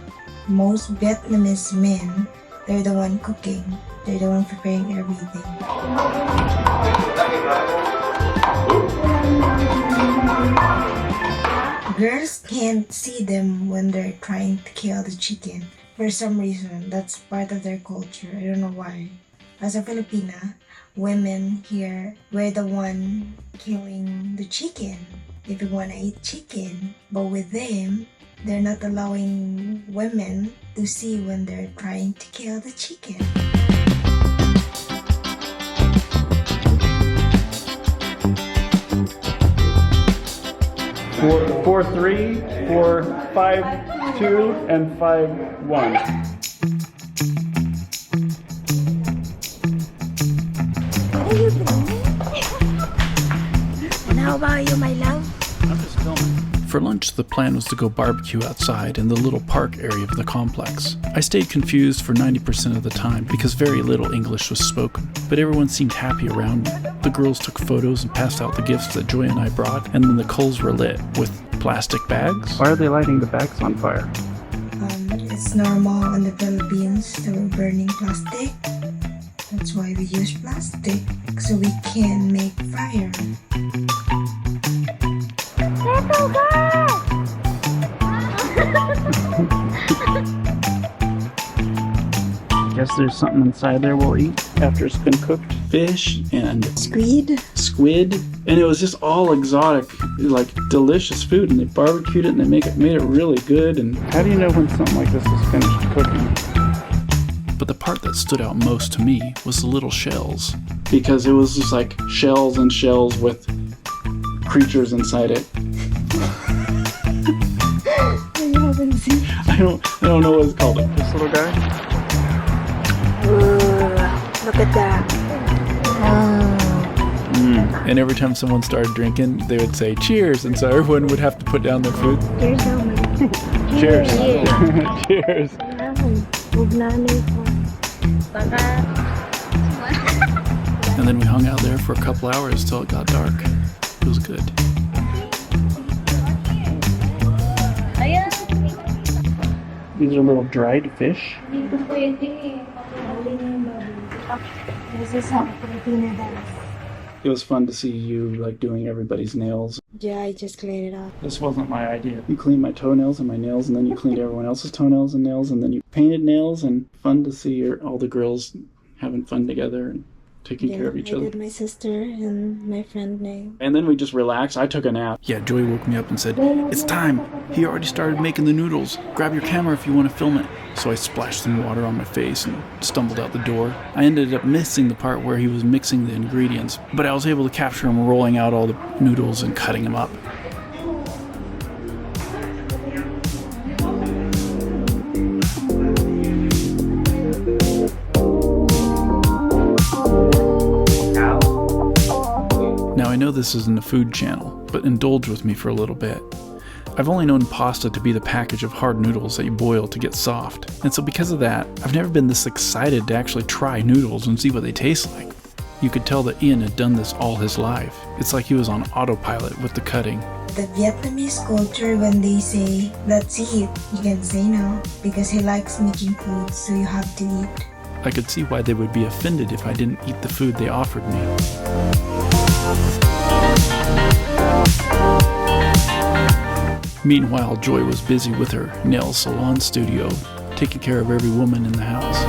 Most Vietnamese men, they're the one cooking. They're the one preparing everything. Girls can't see them when they're trying to kill the chicken. For some reason, that's part of their culture. I don't know why. As a Filipina, women here, we're the one killing the chicken if you want to eat chicken. But with them, they're not allowing women to see when they're trying to kill the chicken. 4-3, 4-5-2, and 5-1. What are you doing? And how about you, my love? I'm just filming. For lunch, the plan was to go barbecue outside in the little park area of the complex. I stayed confused for 90% of the time because very little English was spoken, but everyone seemed happy around me. The girls took photos and passed out the gifts that Joy and I brought, and then the coals were lit with plastic bags. Why are they lighting the bags on fire? It's normal in the Philippines that we're burning plastic. That's why we use plastic, so we can make fire. Guess there's something inside there we'll eat after it's been cooked. Fish and Squid. and it was just all exotic, like delicious food, and they barbecued it and they made it really good. And How do you know when something like this is finished cooking? but the part that stood out most to me was the little shells, because it was just like shells and shells with creatures inside it. You haven't seen. I don't know what it's called. This little guy? Look at that. And every time someone started drinking, they would say cheers, and so everyone would have to put down their food. Here's how many. Cheers. Cheers. And then we hung out there for a couple hours till it got dark. It was good. These are little dried fish. This is how Filipina does. It was fun to see you like doing everybody's nails. Yeah, I just cleaned it up. This wasn't my idea. You cleaned my toenails and my nails, and then you cleaned everyone else's toenails and nails, and then you painted nails. And fun to see all the girls having fun together and taking care of each I other. did my sister and my friend name. And then we just relaxed. I took a nap. Yeah, Joey woke me up and said, "It's time. He already started making the noodles. Grab your camera if you want to film it." So I splashed some water on my face and stumbled out the door. I ended up missing the part where he was mixing the ingredients, but I was able to capture him rolling out all the noodles and cutting them up. Now I know this isn't a food channel, but indulge with me for a little bit. I've only known pasta to be the package of hard noodles that you boil to get soft, and so because of that, I've never been this excited to actually try noodles and see what they taste like. You could tell that Ian had done this all his life. It's like he was on autopilot with the cutting. The Vietnamese culture, when they say, let's eat, you can say no, because he likes making food, so you have to eat. I could see why they would be offended if I didn't eat the food they offered me. Meanwhile, Joy was busy with her nail salon studio, taking care of every woman in the house.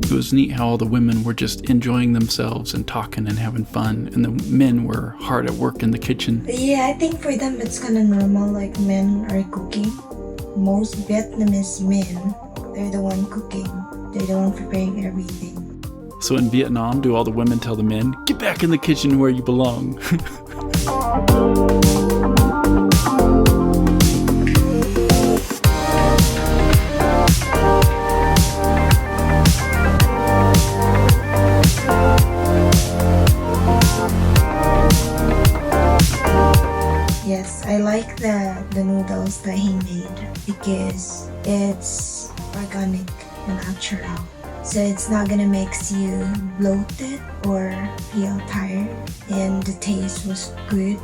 It was neat how all the women were just enjoying themselves and talking and having fun, and the men were hard at work in the kitchen. Yeah, I think for them it's kind of normal, like men are cooking. Most Vietnamese men, they're the one cooking. They're the one preparing everything. So in Vietnam, do all the women tell the men, "Get back in the kitchen where you belong"? Yes, I like the noodles that he made because it's organic and natural. So it's not gonna make you bloated or feel tired, and the taste was good.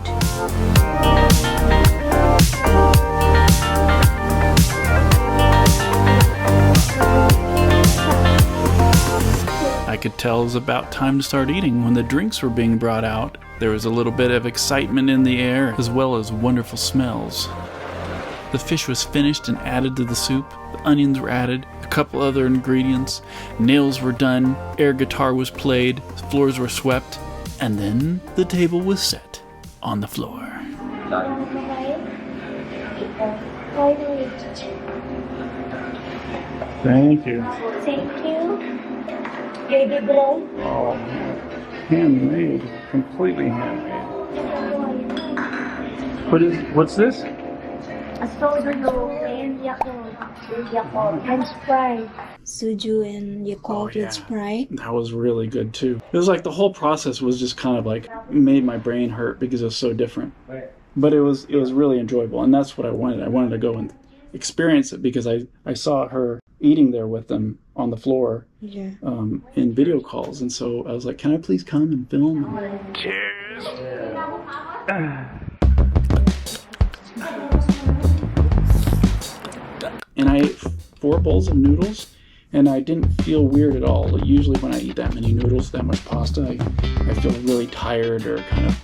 I could tell it was about time to start eating when the drinks were being brought out. There was a little bit of excitement in the air, as well as wonderful smells. The fish was finished and added to the soup, the onions were added, a couple other ingredients, nails were done, air guitar was played, floors were swept, and then the table was set. on the floor. Thank you. Thank you. Baby boy. Oh, handmade. Completely handmade. What's this? A soju and Yakult. And Sprite. Soju and Yakult with Sprite. That was really good too. It was like the whole process was just kind of like made my brain hurt because it was so different. But it was really enjoyable, and that's what I wanted. I wanted to go and experience it because I saw her eating there with them on the floor in video calls, and so I was like, can I please come and film? Cheers. And I ate 4 bowls of noodles, and I didn't feel weird at all. Usually when I eat that many noodles, that much pasta, I feel really tired or kind of,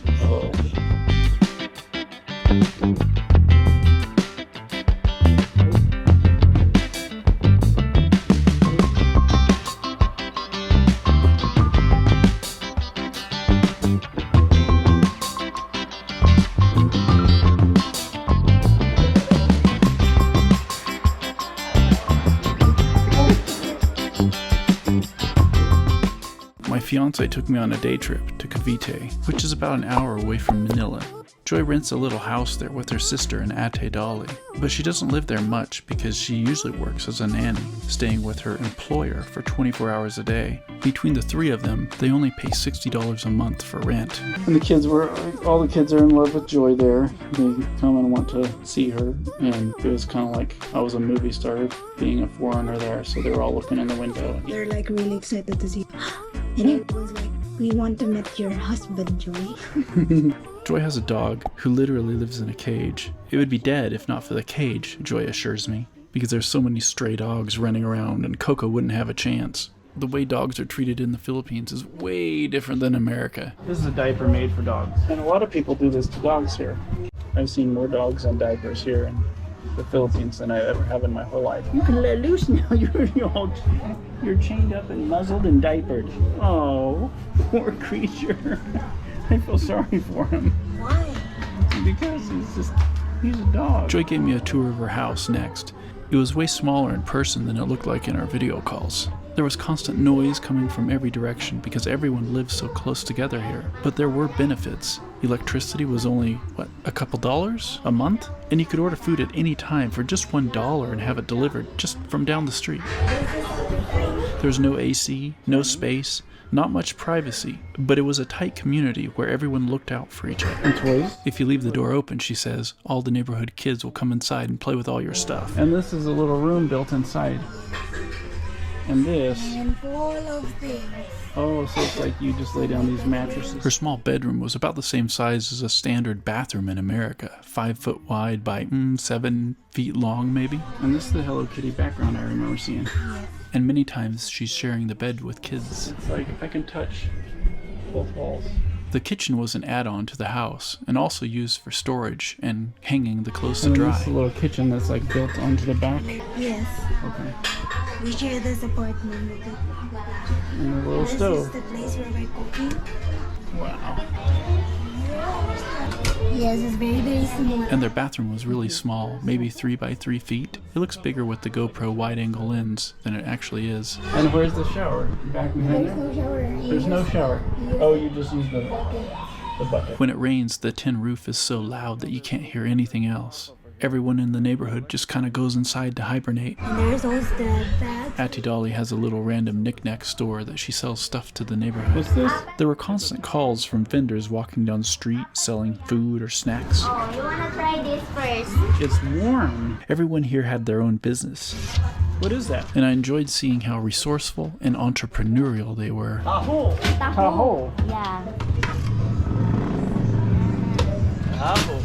My fiance took me on a day trip to Cavite, which is about an hour away from Manila. Joy rents a little house there with her sister and Ate Dolly, but she doesn't live there much because she usually works as a nanny, staying with her employer for 24 hours a day. Between the 3 of them, they only pay $60 a month for rent. and all the kids are in love with Joy there. They come and want to see her, and it was kind of like I was a movie star being a foreigner there, so they were all looking in the window. They're like really excited to see. And it was like, we want to meet your husband, Joy. Joy has a dog who literally lives in a cage. It would be dead if not for the cage, Joy assures me, because there's so many stray dogs running around and Coco wouldn't have a chance. The way dogs are treated in the Philippines is way different than America. This is a diaper made for dogs. And a lot of people do this to dogs here. I've seen more dogs on diapers here in the Philippines than I ever have in my whole life. You can let loose now. You're chained up and muzzled and diapered. Oh, poor creature. I feel sorry for him. Why? Because he's a dog. Joy gave me a tour of her house next. It was way smaller in person than it looked like in our video calls. There was constant noise coming from every direction because everyone lives so close together here. But there were benefits. Electricity was only, a couple dollars a month? And you could order food at any time for just $1 and have it delivered just from down the street. There's no AC, no space, not much privacy, but it was a tight community where everyone looked out for each other. And toys. If you leave the door open, she says, all the neighborhood kids will come inside and play with all your stuff. And this is a little room built inside. And this, And full of things. oh, so it's like you just lay down these mattresses. Her small bedroom was about the same size as a standard bathroom in America, 5 foot wide by 7 feet long maybe. And this is the Hello Kitty background I remember seeing. And many times she's sharing the bed with kids. It's like I can touch both walls. The kitchen was an add-on to the house and also used for storage and hanging the clothes to And dry. this is a little kitchen that's like built onto the back. Yes. Okay. We share this apartment with it. And a little This stove. is the place where we're cooking. Wow. Yes, it's very, very small. And their bathroom was really small, maybe 3 by 3 feet. It looks bigger with the GoPro wide-angle lens than it actually is. And where's the shower? Back behind There's there? no shower. There's no shower. Oh, you just use the bucket. When it rains, the tin roof is so loud that you can't hear anything else. Everyone in the neighborhood just kind of goes inside to hibernate. And there's also the bag. Auntie Dolly has a little random knick-knack store that she sells stuff to the neighborhood. What's this? There were constant calls from vendors walking down the street selling food or snacks. Oh, you wanna try this first? It's warm. Everyone here had their own business, What is that? and I enjoyed seeing how resourceful and entrepreneurial they were. Tahoe. Tahoe. Yeah. Tahoe.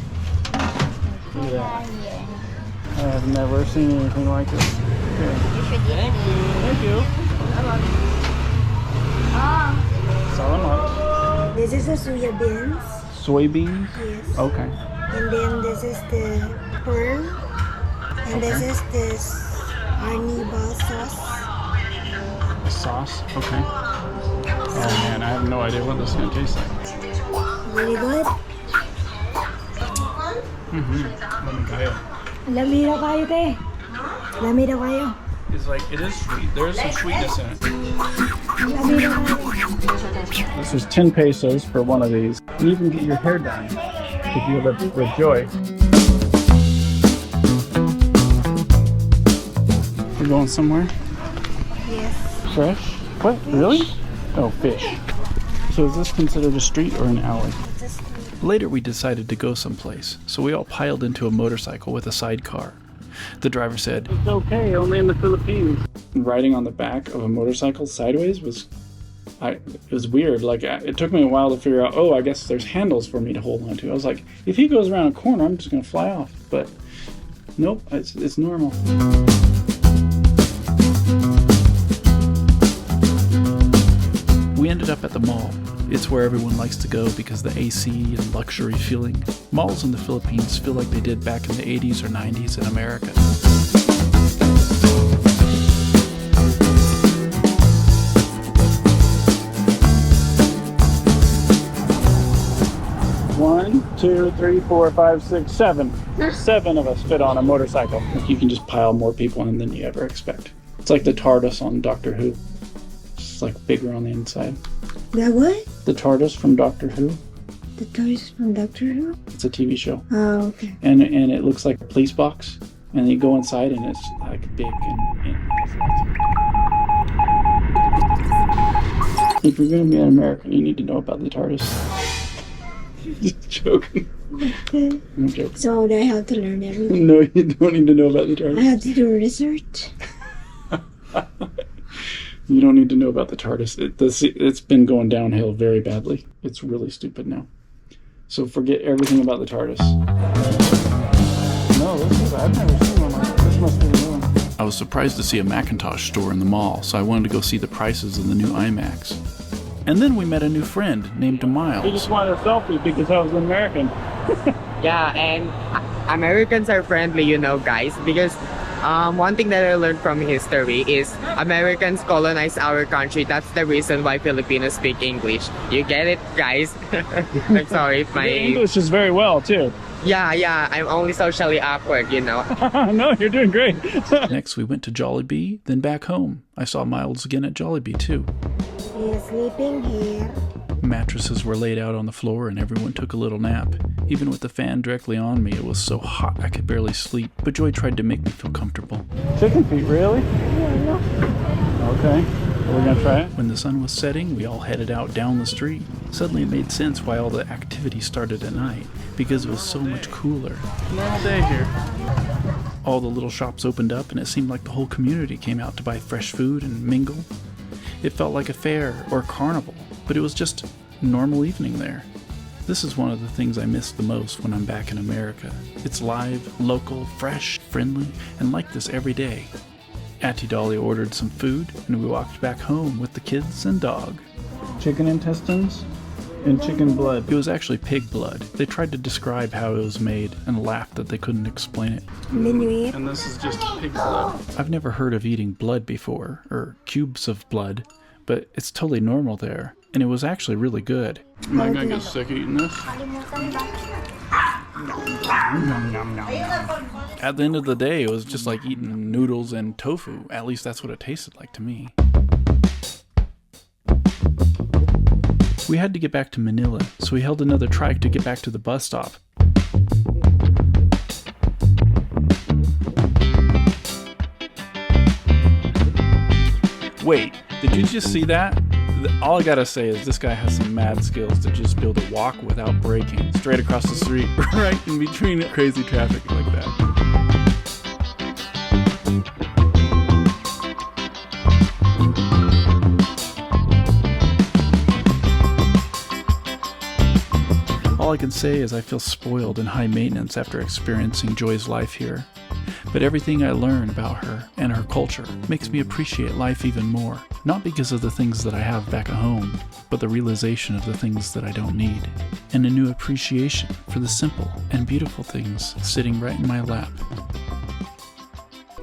Look at that. I have never seen anything like this. Here. You should eat Thank you. Oh. Salamat. This is the soya beans. Soybeans? Yes. Okay. And then this is the pearl. And this is this arniba sauce. Sauce? Okay. Oh man, I have no idea what this is going to taste like. Really good. Lami daw kayo, te. Lami daw kayo. It's like, it is sweet. There is some sweetness in it. Lami daw kayo. This is 10 pesos for one of these. You can get your hair done if you live with Joy. We're going somewhere? Yes. Fresh? What? Really? Oh, fish. So is this considered a street or an alley? Later we decided to go someplace, so we all piled into a motorcycle with a sidecar. The driver said, It's okay, only in the Philippines. Riding on the back of a motorcycle sideways it was weird. Like, it took me a while to figure out, I guess there's handles for me to hold on to. I was like, if he goes around a corner, I'm just going to fly off. But nope, it's normal. We ended up at the mall. It's where everyone likes to go because the AC and luxury feeling. Malls in the Philippines feel like they did back in the 80s or 90s in America. One, two, three, four, five, six, seven. 7 of us fit on a motorcycle. You can just pile more people in than you ever expect. It's like the TARDIS on Doctor Who. It's like bigger on the inside. The what? The TARDIS from Doctor Who. The toys from Doctor Who? It's a TV show. Oh, okay. And it looks like a police box. And you go inside and it's like big and if you're going to be an American, you need to know about the TARDIS. Just joking. Okay. I'm joking. So I have to learn everything. No, you don't need to know about the I TARDIS. have to do research. You don't need to know about the TARDIS. It's been going downhill very badly. It's really stupid now. So forget everything about the TARDIS. No, I've never seen one like this. This must be the new one. I was surprised to see a Macintosh store in the mall, so I wanted to go see the prices of the new iMacs. And then we met a new friend named He Miles. just wanted a selfie because I was an American. Yeah, and Americans are friendly, you know, guys, because one thing that I learned from history is Americans colonized our country. That's the reason why Filipinos speak English. You get it, guys? I'm sorry if my English is very well, too. Yeah, I'm only socially awkward, you know. No, you're doing great. Next we went to Jollibee, then back home. I saw Miles again at Jollibee too. He's sleeping here. Mattresses were laid out on the floor and everyone took a little nap. Even with the fan directly on me, it was so hot I could barely sleep, but Joy tried to make me feel comfortable. Chicken feet, really? Yeah, no. Okay. We're gonna try it. When the sun was setting, we all headed out down the street. Suddenly it made sense why all the activity started at night, because it was so much cooler. Normal day here. All the little shops opened up and it seemed like the whole community came out to buy fresh food and mingle. It felt like a fair or a carnival, but it was just a normal evening there. This is one of the things I miss the most when I'm back in America. It's live, local, fresh, friendly, and like this every day. Auntie Dolly ordered some food, and we walked back home with the kids and dog. Chicken intestines and chicken blood. It was actually pig blood. They tried to describe how it was made and laughed that they couldn't explain it. And then you eat. And this is just pig blood. I've never heard of eating blood before, or cubes of blood, but it's totally normal there, and it was actually really good. Am I gonna get sick eating this? At the end of the day, it was just like eating noodles and tofu. At least that's what it tasted like to me. We had to get back to Manila, so we held another trike to get back to the bus stop. Wait, did you just see that? All I gotta say is this guy has some mad skills to just be able to walk without braking straight across the street, right in between crazy traffic like that. All I can say is I feel spoiled and high maintenance after experiencing Joy's life here. But everything I learn about her and her culture makes me appreciate life even more. Not because of the things that I have back at home, but the realization of the things that I don't need. And a new appreciation for the simple and beautiful things sitting right in my lap.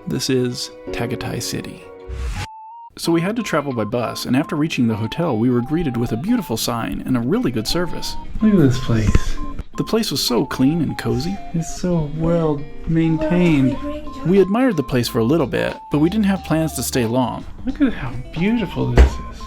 This is Tagaytay City. So we had to travel by bus, and after reaching the hotel, we were greeted with a beautiful sign and a really good service. Look at this place. The place was so clean and cozy. It's so well maintained. We admired the place for a little bit, but we didn't have plans to stay long. Look at how beautiful this is.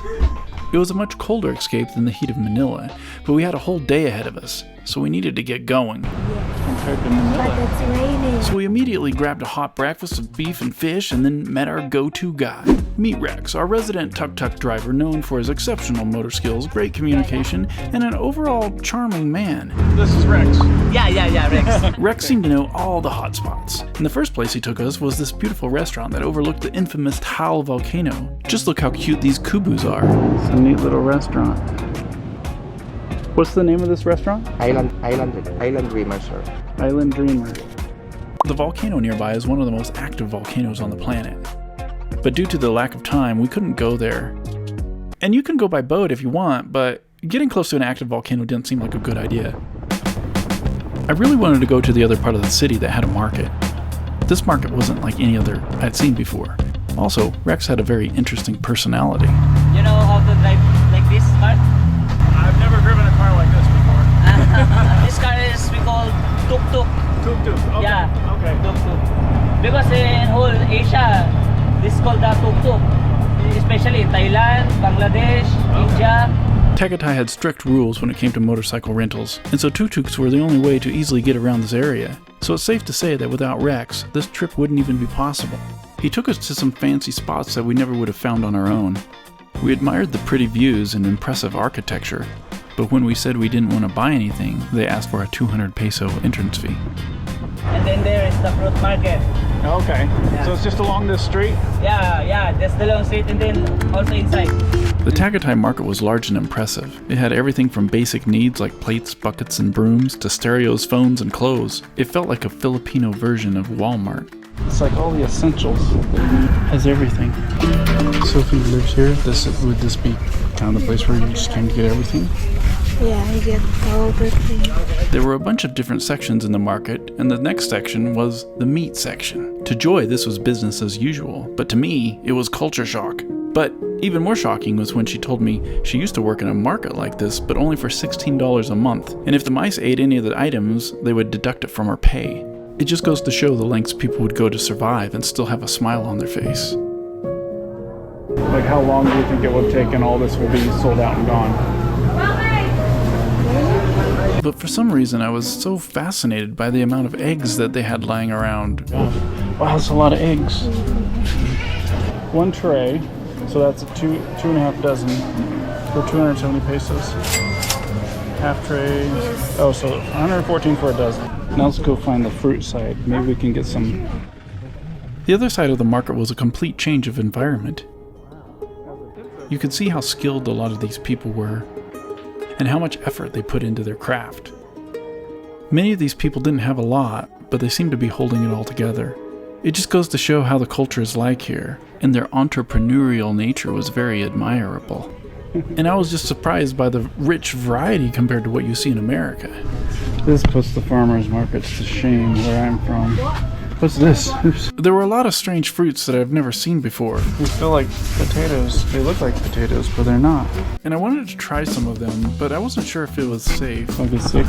It was a much colder escape than the heat of Manila, but we had a whole day ahead of us, so we needed to get going. Compared to Manila. But it's raining. So we immediately grabbed a hot breakfast of beef and fish and then met our go-to guy, Meet Rex, our resident tuk-tuk driver known for his exceptional motor skills, great communication, and an overall charming man. This is Rex. Yeah, Rex. Rex seemed to know all the hot spots. And the first place he took us was this beautiful restaurant that overlooked the infamous Taal volcano. Just look how cute these kubus are. It's a neat little restaurant. What's the name of this restaurant? Island Dreamer, sir. Island Dreamer. The volcano nearby is one of the most active volcanoes on the planet. But due to the lack of time, we couldn't go there. And you can go by boat if you want, but getting close to an active volcano didn't seem like a good idea. I really wanted to go to the other part of the city that had a market. This market wasn't like any other I'd seen before. Also, Rex had a very interesting personality. You know how to drive like this car? I've never driven a car like this before. This car is we call tuk-tuk. Tuk-tuk. Okay. Yeah, Okay. tuk-tuk. Because in whole Asia, this is called the tuk-tuk. Especially in Thailand, Bangladesh, India. Tagaytay had strict rules when it came to motorcycle rentals, and so tuk-tuks were the only way to easily get around this area. So it's safe to say that without Rex, this trip wouldn't even be possible. He took us to some fancy spots that we never would have found on our own. We admired the pretty views and impressive architecture, but when we said we didn't want to buy anything, they asked for a 200 peso entrance fee. And then there is the fruit market. Okay. So it's just along this street? Yeah, that's the long street and then also inside. The Tagaytay market was large and impressive. It had everything from basic needs like plates, buckets, and brooms to stereos, phones, and clothes. It felt like a Filipino version of Walmart. It's like all the essentials that you need. Has everything. Sophie lives here. Would this be kind of the place where you just came to get everything? Yeah, I get all the things. There were a bunch of different sections in the market, and the next section was the meat section. To Joy, this was business as usual, but to me, it was culture shock. But even more shocking was when she told me she used to work in a market like this, but only for $16 a month. And if the mice ate any of the items, they would deduct it from her pay. It just goes to show the lengths people would go to survive and still have a smile on their face. Like how long do you think it would take and all this will be sold out and gone? But for some reason, I was so fascinated by the amount of eggs that they had lying around. Wow, that's a lot of eggs. One tray, so that's two and a half dozen for 270 pesos. Half trays. Oh, so 114 for a dozen. Now let's go find the fruit side. Maybe we can get some. The other side of the market was a complete change of environment. You could see how skilled a lot of these people were, and how much effort they put into their craft. Many of these people didn't have a lot, but they seemed to be holding it all together. It just goes to show how the culture is like here, and their entrepreneurial nature was very admirable. And I was just surprised by the rich variety compared to what you see in America. This puts the farmers markets to shame where I'm from. What's this? Oops. There were a lot of strange fruits that I've never seen before. They feel like potatoes. They look like potatoes, but they're not. And I wanted to try some of them, but I wasn't sure if it was safe. I'll get sick.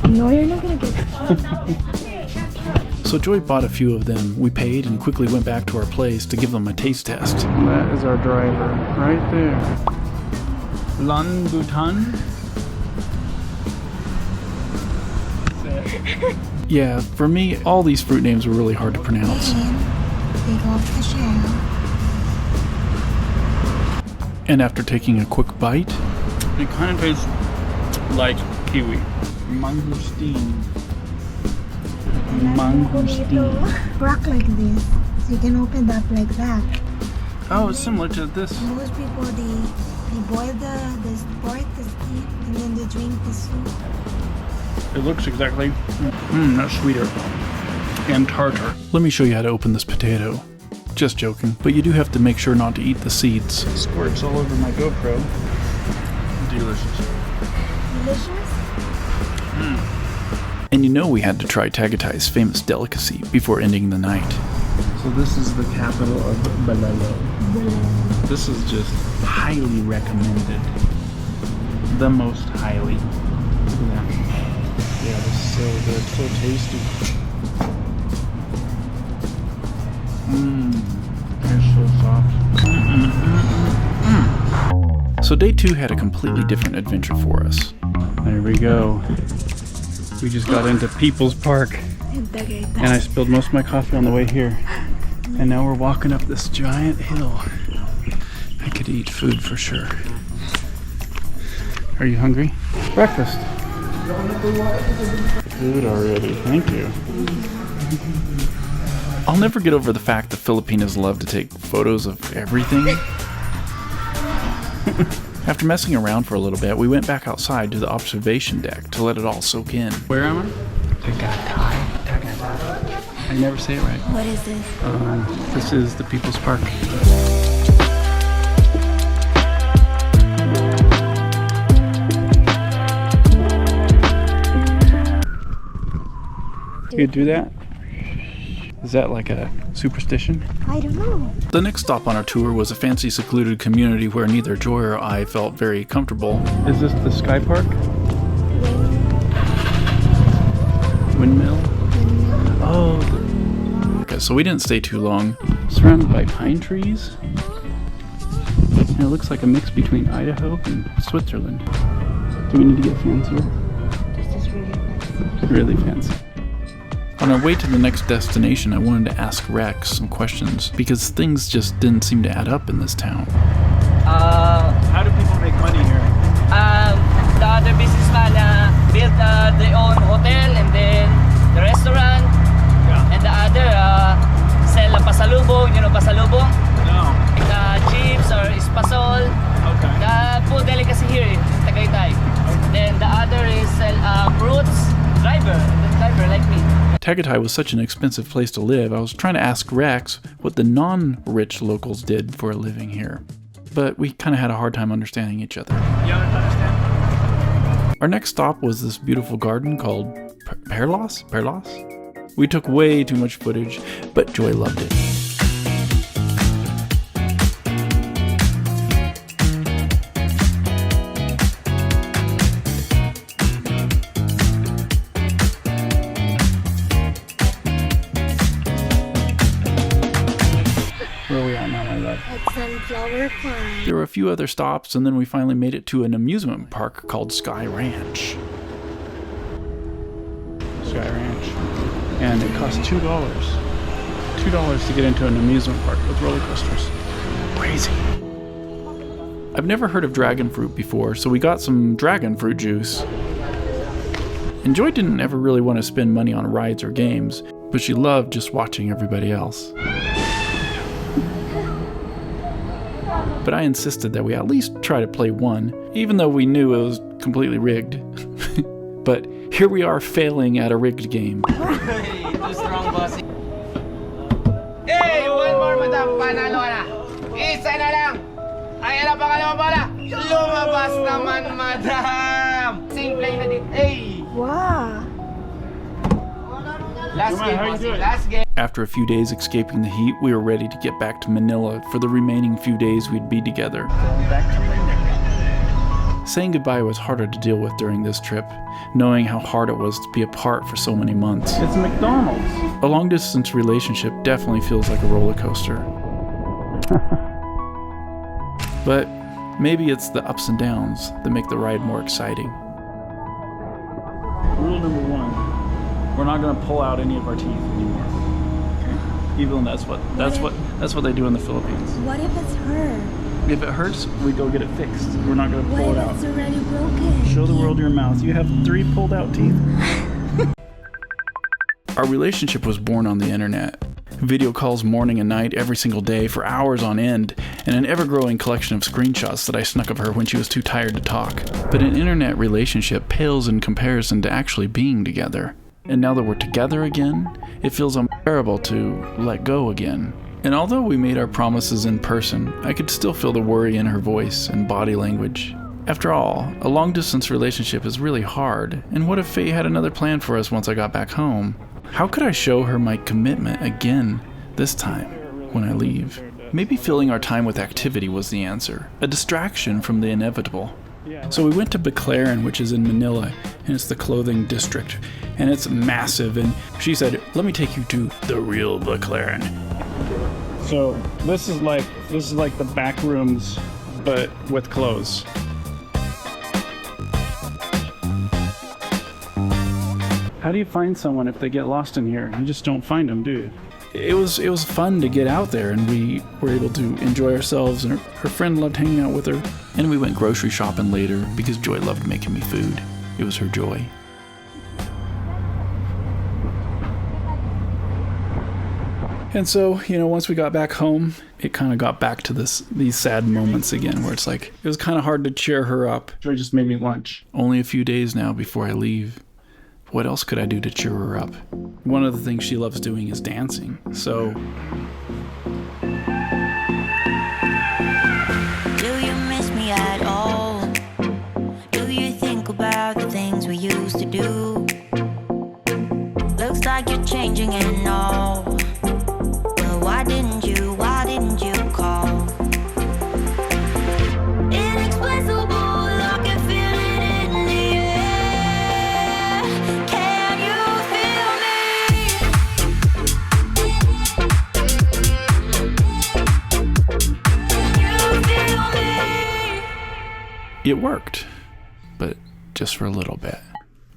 No, you're not gonna get So Joy bought a few of them. We paid and quickly went back to our place to give them a taste test. That is our driver right there. Lanbutan. Yeah, for me, all these fruit names were really hard to pronounce. Take off the shell. And after taking a quick bite, It kind of tastes like kiwi. Mangosteen. Mangosteen. Rock like this, so you can open it up like that. Oh, it's similar to this. Most people they boil the pork, the steam, and then they drink the soup. It looks exactly. That's sweeter. And tartar. let me show you how to open this potato. Just joking, but you do have to make sure not to eat the seeds. Squirts all over my GoPro. Delicious. Delicious? And you know we had to try Tagaytay's famous delicacy before ending the night. So this is the capital of Balalo. This is just highly recommended. The most highly. Yeah. So good, so tasty. They're so soft. So day 2 had a completely different adventure for us. There we go. We just got into People's Park, and I spilled most of my coffee on the way here. And now we're walking up this giant hill. I could eat food for sure. Are you hungry? Breakfast. Food already, thank you. I'll never get over the fact that Filipinos love to take photos of everything. After messing around for a little bit, we went back outside to the observation deck to let it all soak in. Where am I? Tagaytay. I never say it right. What is this? This is the People's Park. You do that? Is that like a superstition? I don't know. The next stop on our tour was a fancy secluded community where neither Joy or I felt very comfortable. Is this the Sky Park? Windmill? Oh. Okay, so we didn't stay too long. Surrounded by pine trees. And it looks like a mix between Idaho and Switzerland. Do we need to get fancier? This is really fancy. Really fancy. On our way to the next destination, I wanted to ask Rex some questions because things just didn't seem to add up in this town. How do people make money here? The other businessman built their own hotel and then the restaurant. Yeah. And the other sell pasalubong, you know pasalubong? No. Like chips or espasol. Okay. The food delicacy here in Tagaytay. Then the other is sell fruits. Driver like me. Tagaytay was such an expensive place to live, I was trying to ask Rex what the non-rich locals did for a living here. But we kind of had a hard time understanding each other. You understand? Our next stop was this beautiful garden called Perlos? We took way too much footage, but Joy loved it. Where are we at now, my love? At Sunflower Farm. There were a few other stops, and then we finally made it to an amusement park called Sky Ranch. Sky Ranch. And it costs $2. $2 to get into an amusement park with roller coasters. Crazy. I've never heard of dragon fruit before, so we got some dragon fruit juice. And Joy didn't ever really want to spend money on rides or games, but she loved just watching everybody else. But I insisted that we at least try to play one, even though we knew it was completely rigged. But here we are failing at a rigged game. Hey, too strong, bossy. Hey, one more, madam. Panalo na. Isa na lang. Ayan na, pangalawang bola. Lumabas naman, madam. Simple na dito. Hey. Wow. Last game, bossy. Last game. After a few days escaping the heat, we were ready to get back to Manila for the remaining few days we'd be together. Saying goodbye was harder to deal with during this trip, knowing how hard it was to be apart for so many months. It's McDonald's. A long-distance relationship definitely feels like a roller coaster. But maybe it's the ups and downs that make the ride more exciting. Rule number 1. We're not going to pull out any of our teeth anymore. Even though that's what they do in the Philippines. What if it's her? If it hurts, we go get it fixed. We're not going to pull it What out. if it's already broken? Show the world your mouth. You have 3 pulled out teeth. Our relationship was born on the internet. Video calls morning and night every single day for hours on end, and an ever-growing collection of screenshots that I snuck of her when she was too tired to talk. But an internet relationship pales in comparison to actually being together. And now that we're together again, it feels unbearable to let go again. And although we made our promises in person, I could still feel the worry in her voice and body language. After all, a long-distance relationship is really hard, and what if fate had another plan for us once I got back home? How could I show her my commitment again, this time, when I leave? Maybe filling our time with activity was the answer, a distraction from the inevitable. So we went to Baclaran, which is in Manila, and it's the clothing district, and it's massive. And she said, "Let me take you to the real Baclaran." So this is like the back rooms, but with clothes. How do you find someone if they get lost in here? You just don't find them, do you? It was fun to get out there, and we were able to enjoy ourselves, and her friend loved hanging out with her. And we went grocery shopping later because Joy loved making me food. It was her joy. And so, once we got back home, it kind of got back to these sad moments again, where it's like, it was kind of hard to cheer her up. Joy just made me lunch. Only a few days now before I leave. What else could I do to cheer her up? One of the things she loves doing is dancing, so... Do you miss me at all? Do you think about the things we used to do? Looks like you're changing and all. Well, why didn't you call? Inexplicable, I can feel it in the air. Can you feel me? It worked, but just for a little bit.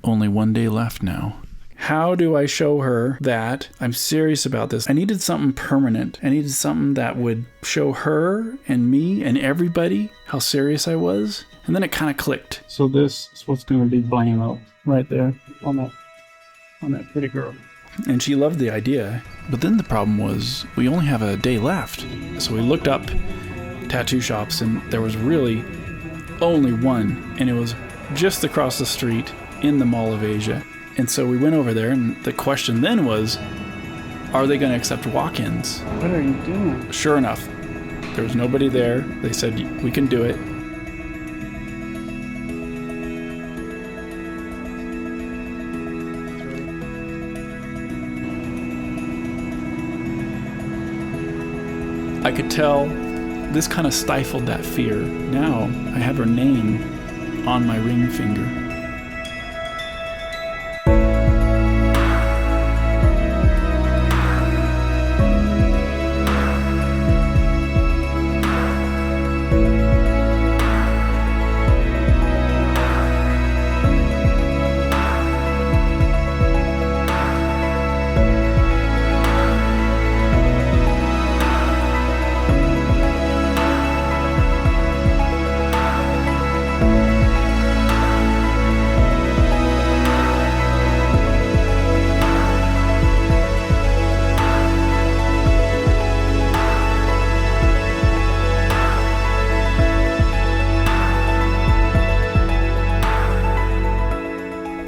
Only one day left now. How do I show her that I'm serious about this? I needed something permanent. I needed something that would show her and me and everybody how serious I was. And then it kind of clicked. So this is what's going to be playing out right there on that pretty girl. And she loved the idea. But then the problem was we only have a day left. So we looked up tattoo shops, and there was really only one. And it was just across the street in the Mall of Asia. And so we went over there, and the question then was, are they going to accept walk-ins? What are you doing? Sure enough, there was nobody there. They said, we can do it. I could tell this kind of stifled that fear. Now I have her name on my ring finger.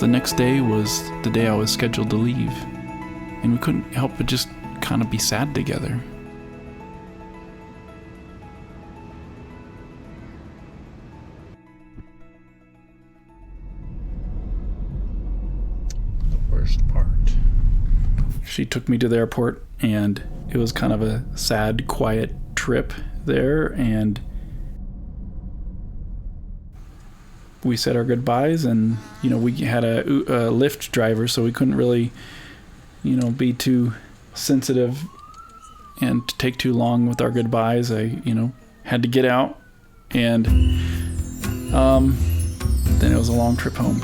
The next day was the day I was scheduled to leave, and we couldn't help but just kind of be sad together. The worst part. She took me to the airport, and it was kind of a sad, quiet trip there, and we said our goodbyes, and we had a Lyft driver, so we couldn't really be too sensitive and take too long with our goodbyes. I had to get out, and then it was a long trip home.